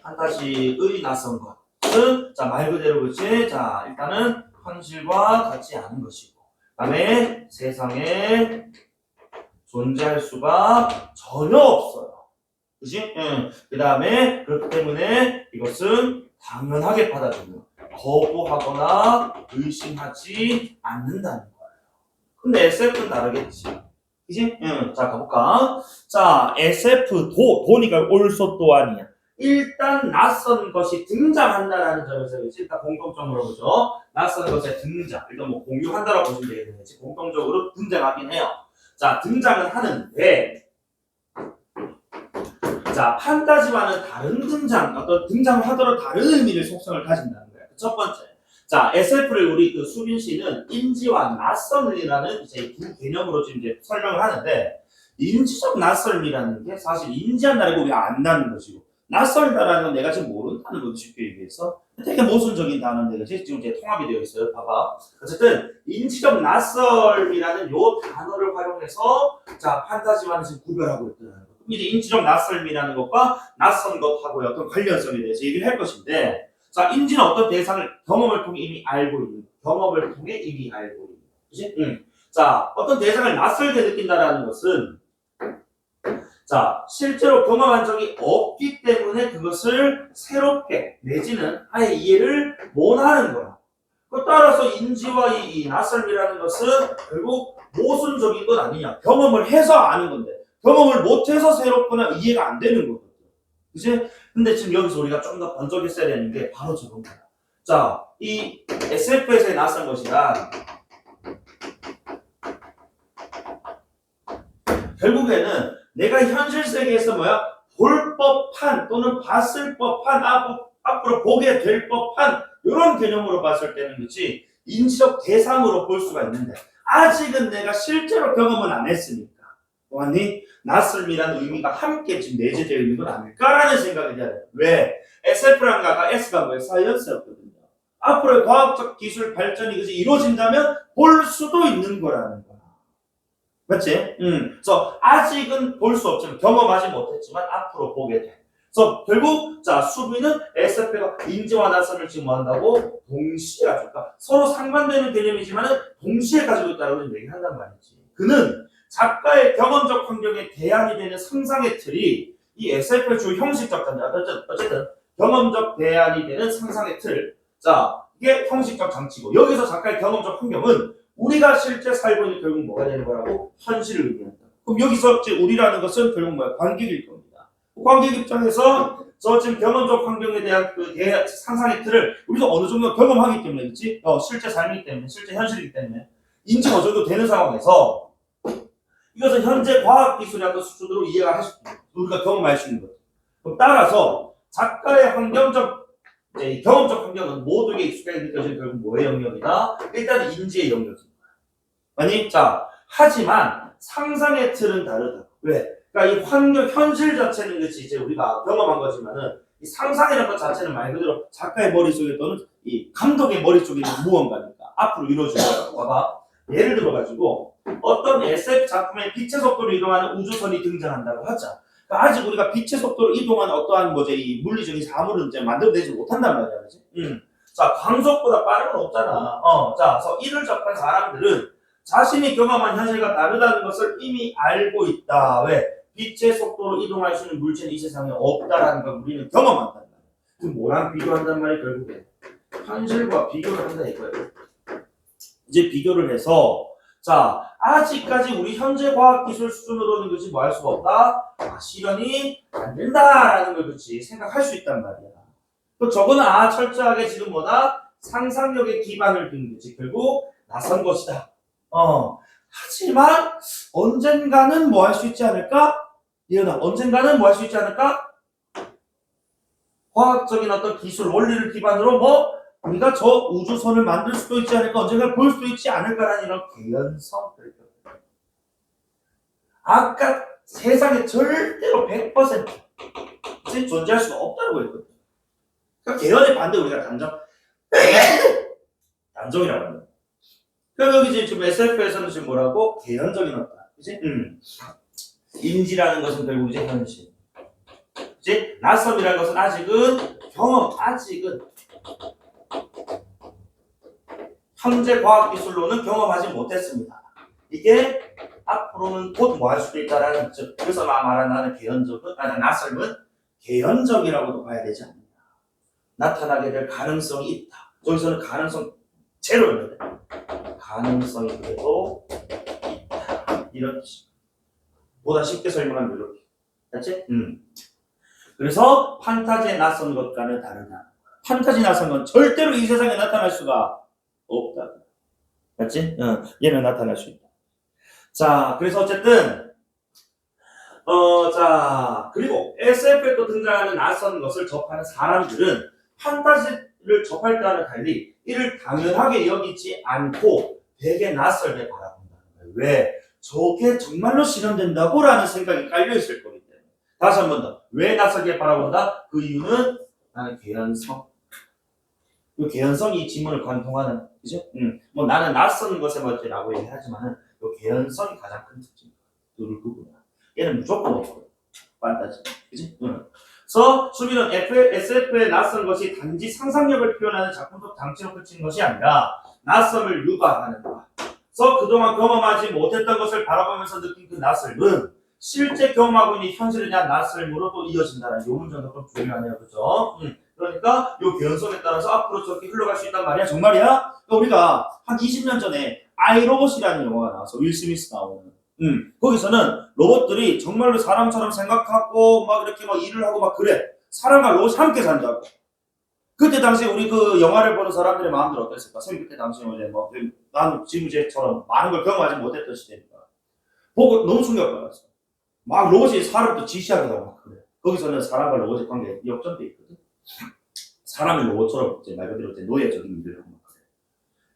A: 판타지의 낯선 것은 자, 말 그대로 그렇지. 자, 일단은 현실과 같지 않은 것이고, 그다음에 세상에 존재할 수가 전혀 없어요. 그지? 응. 그 다음에 그렇기 때문에 이것은 당연하게 받아들여. 거부하거나 의심하지 않는다는 거예요. 근데 SF는 다르겠지. 그지? 응. 자, 가볼까? 자, SF 도니까 올소 또 아니야. 일단 낯선 것이 등장한다라는 점에서 그치? 일단 공통점으로 보죠. 낯선 것의 등장. 일단 뭐 공유한다라고 보시면 되겠지. 공통적으로 등장하긴 해요. 자, 등장은 하는데, 자, 판타지와는 다른 등장, 어떤 등장을 하더라도 다른 의미를 속성을 가진다는 거예요. 첫 번째. 자, SF를 우리 그 수빈 씨는 인지와 낯설이라는 이제 두 개념으로 지금 이제 설명을 하는데, 인지적 낯설이라는 게 사실 인지한다는 거 왜 안다는 것이고, 낯설다라는 건 내가 지금 모른다는 거죠. 쉽게 얘기해서. 되게 모순적인 단어인데, 그치? 지금 이제 통합이 되어 있어요. 봐봐. 어쨌든, 인지적 낯설이라는 요 단어를 활용해서, 자, 판타지와는 지금 구별하고 있다는 거. 이제 인지적 낯설이라는 것과 낯선 것하고의 어떤 관련성에 대해서 얘기를 할 것인데, 자, 인지는 어떤 대상을 경험을 통해 이미 알고 있는, 경험을 통해 이미 알고 있는, 그치? 자, 어떤 대상을 낯설게 느낀다라는 것은, 자, 실제로 경험한 적이 없기 때문에 그것을 새롭게 내지는 아예 이해를 못하는 거야. 따라서 인지와 이 낯설이라는 것은 결국 모순적인 건 아니냐. 경험을 해서 아는 건데 경험을 못해서 새롭거나 이해가 안 되는 거거든. 그치? 근데 지금 여기서 우리가 좀 더 번쩍했어야 되는 게 바로 저건 거야. 자, 이 SF에서의 낯선 것이란 결국에는 내가 현실 세계에서 뭐야? 볼 법한 또는 봤을 법한 앞으로 보게 될 법한 이런 개념으로 봤을 때는 그렇지 인지적 대상으로 볼 수가 있는데 아직은 내가 실제로 경험은 안 했으니까 보았니? 낯설이라는 의미가 함께 지금 내재되어 있는 건 아닐까라는 생각이 들어요. 왜? SF랑 아까 S가 뭐예요? 사이언스였거든요. 앞으로의 과학적 기술 발전이 그치 이루어진다면 볼 수도 있는 거라는 거야. 맞지? 그래서 아직은 볼 수 없지만 경험하지 못했지만 앞으로 보게 돼. 그래서 결국 자 수비는 SF가 인지와 낯선을 지금 뭐 한다고 동시에 가지고 있다. 서로 상반되는 개념이지만 동시에 가지고 있다고 얘기한단 말이지. 그는 작가의 경험적 환경에 대안이 되는 상상의 틀이 이 SF의 주 형식적 장치 어쨌든 경험적 대안이 되는 상상의 틀. 자 이게 형식적 장치고 여기서 작가의 경험적 환경은 우리가 실제 살고 있는 결국 뭐가 되는 거라고? 현실을 의미한다. 그럼 여기서 이제 우리라는 것은 결국 뭐야? 관객일 겁니다. 관객 입장에서 저 지금 경험적 환경에 대한 그 상상의 틀을 우리가 어느 정도 경험하기 때문에 그렇지? 실제 삶이기 때문에 실제 현실이기 때문에 인지가 어느 정도 되는 상황에서 이것은 현재 과학기술의 어떤 수준으로 이해가 할 수 있는 우리가 경험할 수 있는 거죠. 그럼 따라서 작가의 환경적 이제 경험적 환경은 모두에게 익숙하게 느껴지는 결국 뭐의 영역이다? 일단 인지의 영역입니다. 아니, 자, 하지만 상상의 틀은 다르다. 왜? 그러니까 이 환경, 현실 자체는 그치, 이제 우리가 경험한 거지만은 이 상상이라는 것 자체는 말 그대로 작가의 머릿속에 또는 이 감독의 머릿속에 있는 무언가니까 앞으로 이루어지는 거야. 봐봐. 예를 들어가지고 어떤 SF 작품에 빛의 속도로 이동하는 우주선이 등장한다고 하자. 그러니까 아직 우리가 빛의 속도로 이동하는 어떠한 뭐지 이 물리적인 사물은 이제 만들어내지 못한단 말이야, 그렇지? 자, 광속보다 빠른 건 없잖아. 자, 그래서 이를 접한 사람들은 자신이 경험한 현실과 다르다는 것을 이미 알고 있다. 왜? 빛의 속도로 이동할 수 있는 물체는 이 세상에 없다라는 걸 우리는 경험한단 말이야. 그럼 뭐랑 비교한단 말이야, 결국에? 현실과 비교를 한다 이거예요. 이제 비교를 해서 자, 아직까지 우리 현재 과학기술 수준으로는 그렇지 뭐 할 수가 없다? 실현이 안 된다라는 걸 그렇지 생각할 수 있단 말이야. 또 저거는 철저하게 지금 뭐다? 상상력의 기반을 둔 거지. 결국 나선 것이다. 하지만 언젠가는 뭐 할 수 있지 않을까? 이현아, 언젠가는 뭐 할 수 있지 않을까? 과학적인 어떤 기술, 원리를 기반으로 뭐 우리가 저 우주선을 만들 수도 있지 않을까, 언젠가 볼 수도 있지 않을까라는 이런 개연성. 아까 세상에 절대로 100% 존재할 수가 없다고 했거든요. 그러니까 개연의 반대 우리가 단정이라고 합니다. 그러니까 여기 지금 SF에서는 지금 뭐라고? 개연적인 어떤, 그치? 인지라는 것은 결국 이제 현실. 그치? 낯섦이라는 것은 아직은 현재 과학기술로는 경험하지 못했습니다. 이게 앞으로는 곧 뭐 할 수도 있다라는, 즉, 그래서 말하는 낯섦은 개연적이라고도 봐야 되지 않느냐. 나타나게 될 가능성이 있다. 여기서는 가능성 제로였는데, 가능성이 그래도 있다. 이런 뜻입니다. 보다 쉽게 설명하면 이렇게. 됐지? 그래서 판타지에 낯선 것과는 다르다. 판타지 낯선 건 절대로 이 세상에 나타날 수가 없다. 맞지? 얘는 나타날 수 있다. 자, 그래서 어쨌든 자, 그리고 SF에 또 등장하는 낯선 것을 접하는 사람들은 판타지를 접할 때와는 달리 이를 당연하게 여기지 않고 되게 낯설게 바라본다는 거예요. 왜? 저게 정말로 실현된다고? 라는 생각이 깔려있을 거기 때문에. 다시 한 번 더. 왜 낯설게 바라본다? 그 이유는 나는 개연성. 이 개연성이 이 지문을 관통하는, 그죠? 뭐 나는 낯선 것에 멋지라고 얘기하지만은 이 개연성이 가장 큰 특징이야. 둘을 구분해. 얘는 무조건 없고 판타지, 그지? 그래서 수빈은 SF의 낯선 것이 단지 상상력을 표현하는 작품 속 장치로 그친 것이 아니라 낯섦을 유발하는 것. 그래서 그동안 경험하지 못했던 것을 바라보면서 느낀 그 낯섦은 실제 경험하고 있는 현실에 대한 낯섦으로 또 이어진다는 이 문장도 좀 중요하네요, 그죠? 그러니까 이 개연성에 따라서 앞으로 저렇게 흘러갈 수 있단 말이야, 정말이야? 그러니까 우리가 한 20년 전에 아이로봇이라는 영화가 나와서 윌 스미스 나오는. 거기서는 로봇들이 정말로 사람처럼 생각하고 막 이렇게 막 일을 하고 막 그래. 사람과 로봇이 함께 산다고. 그때 당시에 우리 그 영화를 보는 사람들의 마음들 어땠을까? 선생님 그때 당시에 이제 뭐 나는 지금 이제처럼 많은 걸 경험하지 못했던 시대니까 보고 너무 충격받았어. 막 로봇이 사람도 지시하기도 하고 막 그래. 거기서는 사람과 로봇의 관계에 역전돼 있거든. 사람이 로봇처럼 이제 말 그대로 이제 노예적인 일을 하고 막 그래.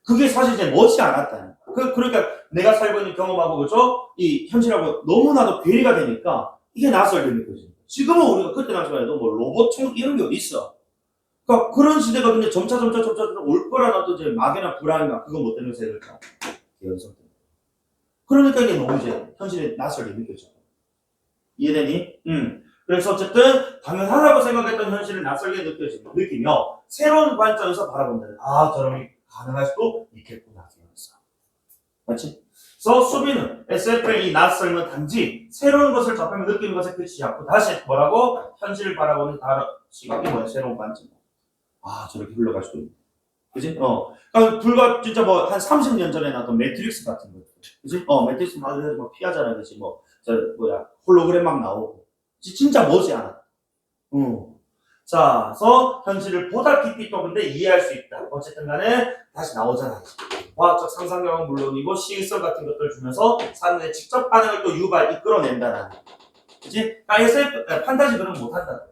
A: 그게 사실 이제 멋지 않았다는. 그러니까 내가 살고 있는 경험하고 그죠? 이 현실하고 너무나도 괴리가 되니까 이게 낯설게 느껴지는 거야. 지금은 우리가 그때 당시만 해도 뭐 로봇 총 이런 게 어디 있어? 그러니까 그런 시대가 근데 점차 올 거라는 어떤 이제 막연한 불안감, 그건 뭐 때문에 생길까? 개연성 때문에. 그러니까 이게 너무 이제 현실에 낯설게 느껴져. 이해되니? 그래서 어쨌든 당연하다고 생각했던 현실을 낯설게 느끼며 새로운 관점에서 바라본다. 아, 저런 게 가능할 수도 있겠구나. 맞지? 그래서 수비는 SF의 이 낯설면 단지 새로운 것을 접하며 느끼는 것에 그치지 않고 다시 뭐라고? 현실을 바라보는 다른 시각이 뭐야? 새로운 관점. 아, 저렇게 흘러갈 수도 있네. 그지? 그러니까 불과 진짜 뭐 한 30년 전에 나왔던 매트릭스 같은 거. 그지? 매트릭스 막 피하잖아. 그지? 뭐, 홀로그램 막 나오고. 진짜 머지 않아. 자, 그래서 현실을 보다 깊이 또 근데 이해할 수 있다. 어쨌든 간에 다시 나오잖아. 과학적 상상력은 물론이고 시의성 같은 것들을 주면서 사람들의 직접 반응을 또 이끌어낸다는. 그치? 그러니까 판타지 그런 거 못한다.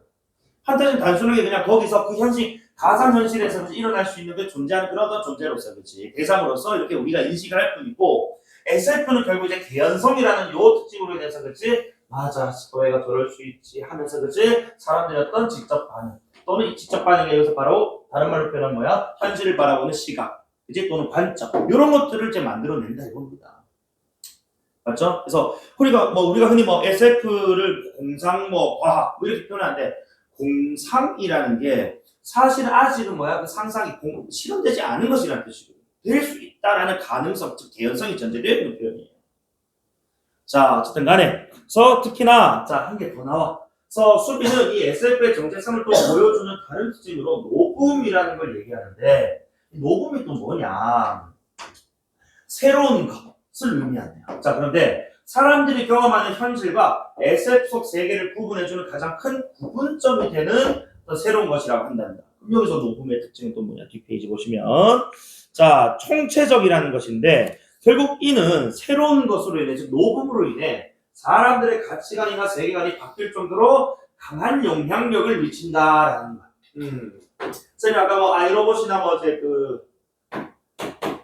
A: 판타지는 단순하게 그냥 거기서 그 현실, 가상현실에서 일어날 수 있는 게 존재하는 그런 어떤 존재로서, 그치? 대상으로서 이렇게 우리가 인식을 할 뿐이고, SF는 결국 이제 개연성이라는 요 특징으로 인해서, 그치? 맞아, 저희가 저럴 수 있지 하면서, 그치? 사람들의 어떤 직접 반응. 또는 이 직접 반응에 의해서 바로, 다른 말로 표현한 뭐야? 현실을 바라보는 시각. 그치? 또는 관점. 이런 것들을 이제 만들어낸다 이겁니다. 맞죠? 그래서, 우리가 흔히 SF를 공상, 과학, 이렇게 표현하는데, 공상이라는 게, 사실은 아직은 그 상상이 실현되지 않은 것이라는 뜻이고, 될 수 있다라는 가능성, 즉, 개연성이 전제되어 있는 표현이에요. 자, 어쨌든 간에. 그래서 특히나, 자, 한 개 더 나와. 그래서 수비는 이 SF의 정체성을 또 보여주는 다른 특징으로 녹음이라는 걸 얘기하는데, 녹음이 또 뭐냐. 새로운 것을 의미하네요. 자, 그런데 사람들이 경험하는 현실과 SF 속 세계를 구분해주는 가장 큰 구분점이 되는 새로운 것이라고 한답니다. 그럼 여기서 녹음의 특징은 또 뭐냐? 뒷페이지 보시면. 자, 총체적이라는 것인데, 결국 이는 새로운 것으로 인해, 즉 녹음으로 인해 사람들의 가치관이나 세계관이 바뀔 정도로 강한 영향력을 미친다라는 것. 쌤이 아까 뭐 아이로봇이나 뭐 이제 그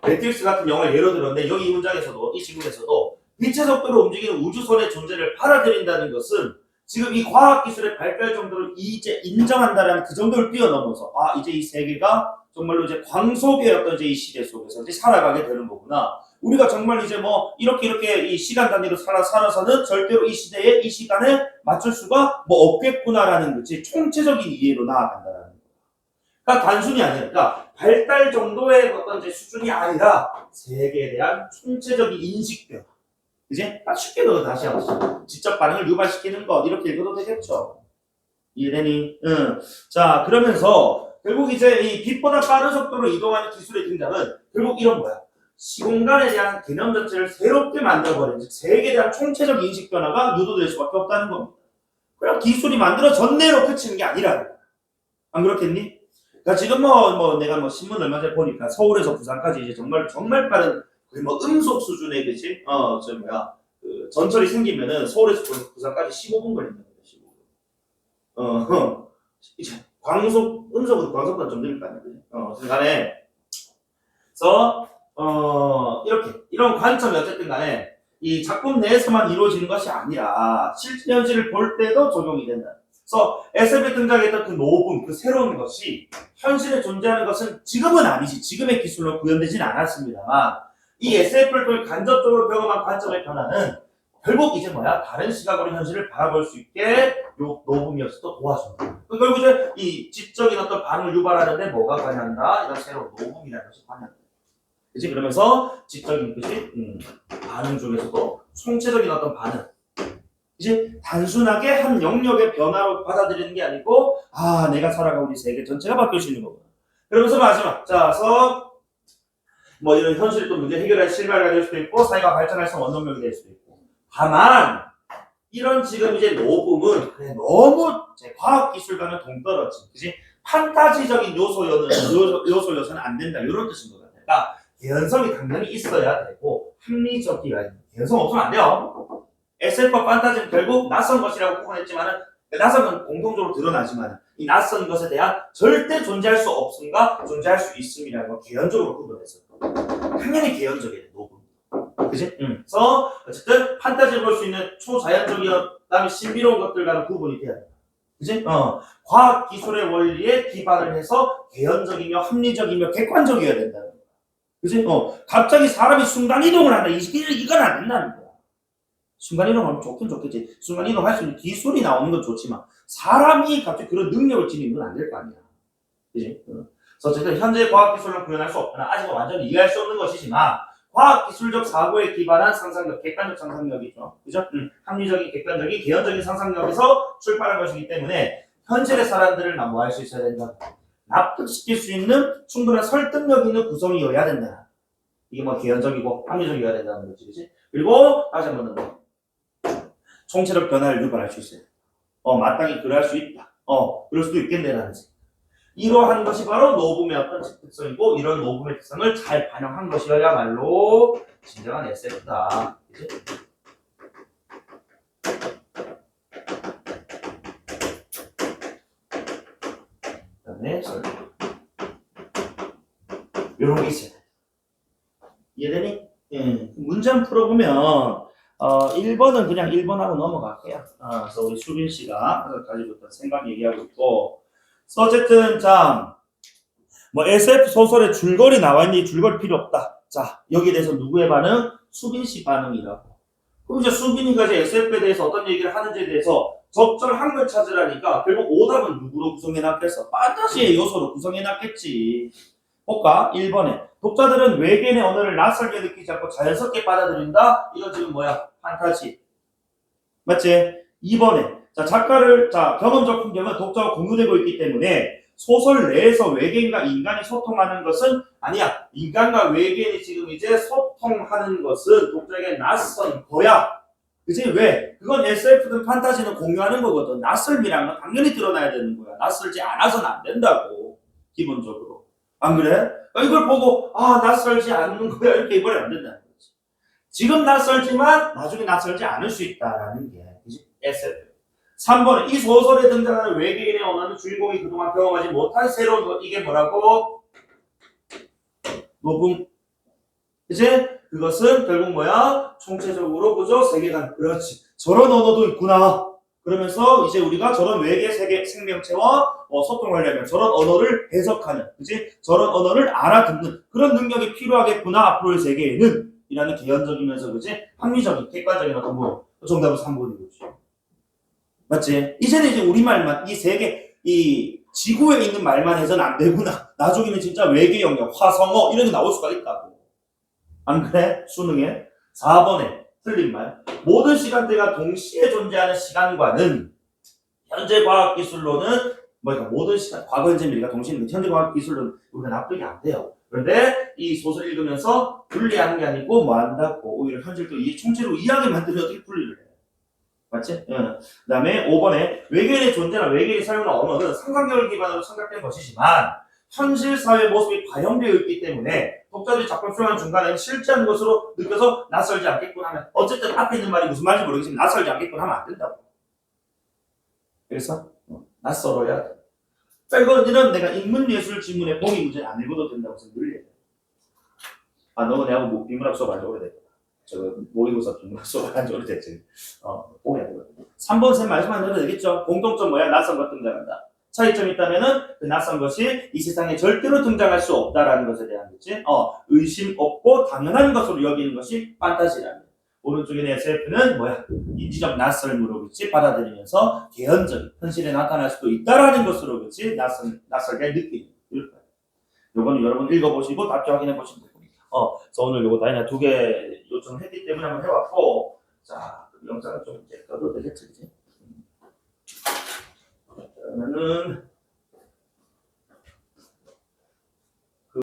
A: 매트릭스 같은 영화를 예로 들었는데 여기 이 문장에서도 이 지문에서도 빛의 속도로 움직이는 우주선의 존재를 받아들인다는 것은 지금 이 과학기술의 발달 정도를 이제 인정한다라는 그 정도를 뛰어넘어서 아 이제 이 세계가 정말로 이제 광속의 어떤 이제 이 시대 속에서 이제 살아가게 되는 거구나. 우리가 정말 이제 뭐 이렇게 이 시간 단위로 살아서는 절대로 이 시대에 이 시간에 맞출 수가 뭐 없겠구나라는 거지 총체적인 이해로 나아간다라는 거. 그러니까 단순히 아니라 그러니까 발달 정도의 어떤 이제 수준이 아니라 세계에 대한 총체적인 인식 변화. 그지? 쉽게 너 다시 한번 지적 반응을 유발시키는 것 이렇게 읽어도 되겠죠. 이해되니? 응. 자 그러면서 결국 이제 이 빛보다 빠른 속도로 이동하는 기술의 등장은 결국 이런 거야. 시공간에 대한 개념 자체를 새롭게 만들어버린 즉 세계에 대한 총체적 인식 변화가 유도될 수밖에 없다는 겁니다. 그냥 기술이 만들어졌네로 그치는 게 아니라 안 그렇겠니? 그러니까 지금 내가 뭐 신문 얼마 전에 보니까 서울에서 부산까지 이제 정말 빠른 거의 뭐 음속 수준의 그치? 그 전철이 생기면은 서울에서 부산까지 15분 걸린다는 거야. 15분. 이제 음속은 광속보다 좀 느릴 거 아니야. 간에 그래서 이런 관점이 어쨌든 간에 이 작품 내에서만 이루어지는 것이 아니라 실제 현실을 볼 때도 적용이 된다. 그래서 SF에 등장했던 그 노분, 그 새로운 것이 현실에 존재하는 것은 지금은 아니지, 지금의 기술로 구현되진 않았습니다만 이 SF를 통해 간접적으로 경험한 관점의 변화는 결국 이제 다른 시각으로 현실을 바라볼 수 있게 요 노분이었어 도와준다. 결국 이제 이 지적인 어떤 반응을 유발하는데 뭐가 관여한다? 이런 새로운 노분이라는 것이 관여한다. 그치? 그러면서 지적인 반응 중에서도 총체적인 어떤 반응. 이제 단순하게 한 영역의 변화로 받아들이는 게 아니고 내가 살아가고 우리 세계 전체가 바뀔 수 있는 거구나. 그러면서 마지막 그래서 뭐 이런 현실이 또 문제 해결할 실마리가 될 수도 있고 사회가 발전할 수 있는 원동력이 될 수도 있고 다만 이런 지금 이제 노붐은 너무 과학기술과는 동떨어진 그치? 판타지적인 요소여서는 안 된다 이런 뜻인 것 같아요. 그러니까 개연성이 당연히 있어야 되고 합리적이어야 된다. 개연성 없으면 안 돼요. SF와 판타지는 결국 낯선 것이라고 구분했지만은 낯선 건 공통적으로 드러나지만 이 낯선 것에 대한 절대 존재할 수 없음과 존재할 수 있음이라는 걸 개연적으로 구분했어요. 당연히 개연적이에요. 노분. 그치? 그래서 어쨌든 판타지를 볼 수 있는 초자연적이어 그다음에 신비로운 것들과는 구분이 돼야 돼. 그치? 과학 기술의 원리에 기반을 해서 개연적이며 합리적이며 객관적이어야 된다는 거야. 그치? 갑자기 사람이 순간이동을 한다. 이건 안 된다는 거야. 순간이동하면 좋긴 좋겠지. 순간이동할 수 있는 기술이 나오는 건 좋지만 사람이 갑자기 그런 능력을 지니는 건 안 될 거 아니야. 그치? 그래서 어쨌든 현재 과학기술로 구현할 수 없거나 아직은 완전히 이해할 수 없는 것이지만 과학기술적 사고에 기반한 상상력, 객관적 상상력이죠. 그죠? 합리적인, 객관적인, 개연적인 상상력에서 출발한 것이기 때문에 현실의 사람들을 납모할 수 있어야 된다. 납득시킬 수 있는 충분한 설득력 있는 구성이어야 된다. 이게 뭐 개연적이고 합리적이어야 된다는 거지. 그치? 그리고 다시 한번 더 총체적 변화를 유발할 수 있어요. 마땅히 그럴 수 있다. 그럴 수도 있겠네라는 생각. 이러한 것이 바로 노붐의 어떤 특성이고 이런 노붐의 특성을 잘 반영한 것이어야말로 진정한 SF다. 그치? 그다음에 이런 게 있어요. 이해되니? 문장 풀어보면 1번은 그냥 1번하고 넘어갈게요. 그래서 우리 수빈 씨가 가지고 있던 생각 얘기하고 있고 어쨌든 뭐 SF 소설에 줄거리 나와 있는 이 줄거리 필요 없다. 자 여기에 대해서 누구의 반응? 수빈 씨 반응이라고. 그럼 이제 수빈이가 이제 SF에 대해서 어떤 얘기를 하는지에 대해서 적절한 걸 찾으라니까 결국 오답은 누구로 구성해놨겠어? 판타지의 요소로 구성해놨겠지. 볼까? 1번에 독자들은 외계인의 언어를 낯설게 느끼지 않고 자연스럽게 받아들인다. 이거 지금 뭐야? 판타지. 맞지? 2번에 작가를 경험적 풍경은 독자와 공유되고 있기 때문에 소설 내에서 외계인과 인간이 소통하는 것은 아니야. 인간과 외계인이 지금 이제 소통하는 것은 독자에게 낯선 거야. 그치? 왜? 그건 SF든 판타지는 공유하는 거거든. 낯설미라는 건 당연히 드러나야 되는 거야. 낯설지 않아서는 안 된다고. 기본적으로. 안 그래? 이걸 보고 낯설지 않는 거야 이렇게 입으면 안 된다는 거지. 지금 낯설지만 나중에 낯설지 않을 수 있다라는 게 SF. 3번은 이 소설에 등장하는 외계인의 언어는 주인공이 그동안 경험하지 못한 새로운 것. 이게 뭐라고? 녹음. 이제 그것은 결국 뭐야? 총체적으로 그죠? 세계관. 그렇지. 저런 언어도 있구나. 그러면서 이제 우리가 저런 외계 세계 생명체와 소통을 하려면 저런 언어를 해석하는, 그지? 저런 언어를 알아듣는 그런 능력이 필요하겠구나. 앞으로의 세계에는 이라는 개연적이면서 그지? 합리적인 객관적인 어떤 뭐 정답은 3번인 거지. 맞지? 이제는 이제 우리말만 이 세계 이 지구에 있는 말만 해서는 안 되구나. 나중에는 진짜 외계 영역, 화성어 이런 게 나올 수가 있다고. 안 그래? 수능에 4번에 틀린 말. 모든 시간대가 동시에 존재하는 시간과는 현재 과학 기술로는 그러니까 모든 시간 과거 현재 미래가 동시에 있는 현재 과학 기술로는 우리가 납득이 안 돼요. 그런데 이 소설 읽으면서 분리하는 게 아니고 뭐 한다고 오히려 현실도 총체로 이해하게 만들면 어떻게 분리를 해? 맞지? 응. 그 다음에 5번에 외계인의 존재나 외계인이 사용하는 언어는 상상력을 기반으로 생각된 것이지만 현실 사회 모습이 반영되어 있기 때문에 독자들이 작품 수행하는 중간에 실제한 것으로 느껴서 낯설지 않겠군 하면 어쨌든 앞에 있는 말이 무슨 말인지 모르겠지만 낯설지 않겠군 하면 안 된다고. 그래서 낯설어야 돼. 이거는 내가 인문예술 지문의 봉이 문제 안 읽어도 된다고 생각을 해. 아, 너무 내가 뭐 비문학 수업 한지 오래됐다. 저 모의고사 비문학 수업 한지 오래됐지. 봉해야 되거든. 3번 쌤 말씀만 해도 되겠죠? 공통점 뭐야? 낯선 것 등장한다. 차이점이 있다면은 그 낯선 것이 이 세상에 절대로 등장할 수 없다라는 것에 대한 거지. 의심 없고 당연한 것으로 여기는 것이 판타지라는 거. 오른쪽에 SF는 뭐야? 인지적 낯설므로 그렇지 받아들이면서 개연적인 현실에 나타날 수도 있다라는 것으로 그렇지 낯설게 느끼는 거야. 요거는 여러분 읽어보시고 답지 확인해 보시면 됩니다. 그래서 오늘 요거 다이나 2개 요청했기 때문에 한번 해봤고, 자 영상을 좀 이제 꺼도 되겠지, 그지? 그러면은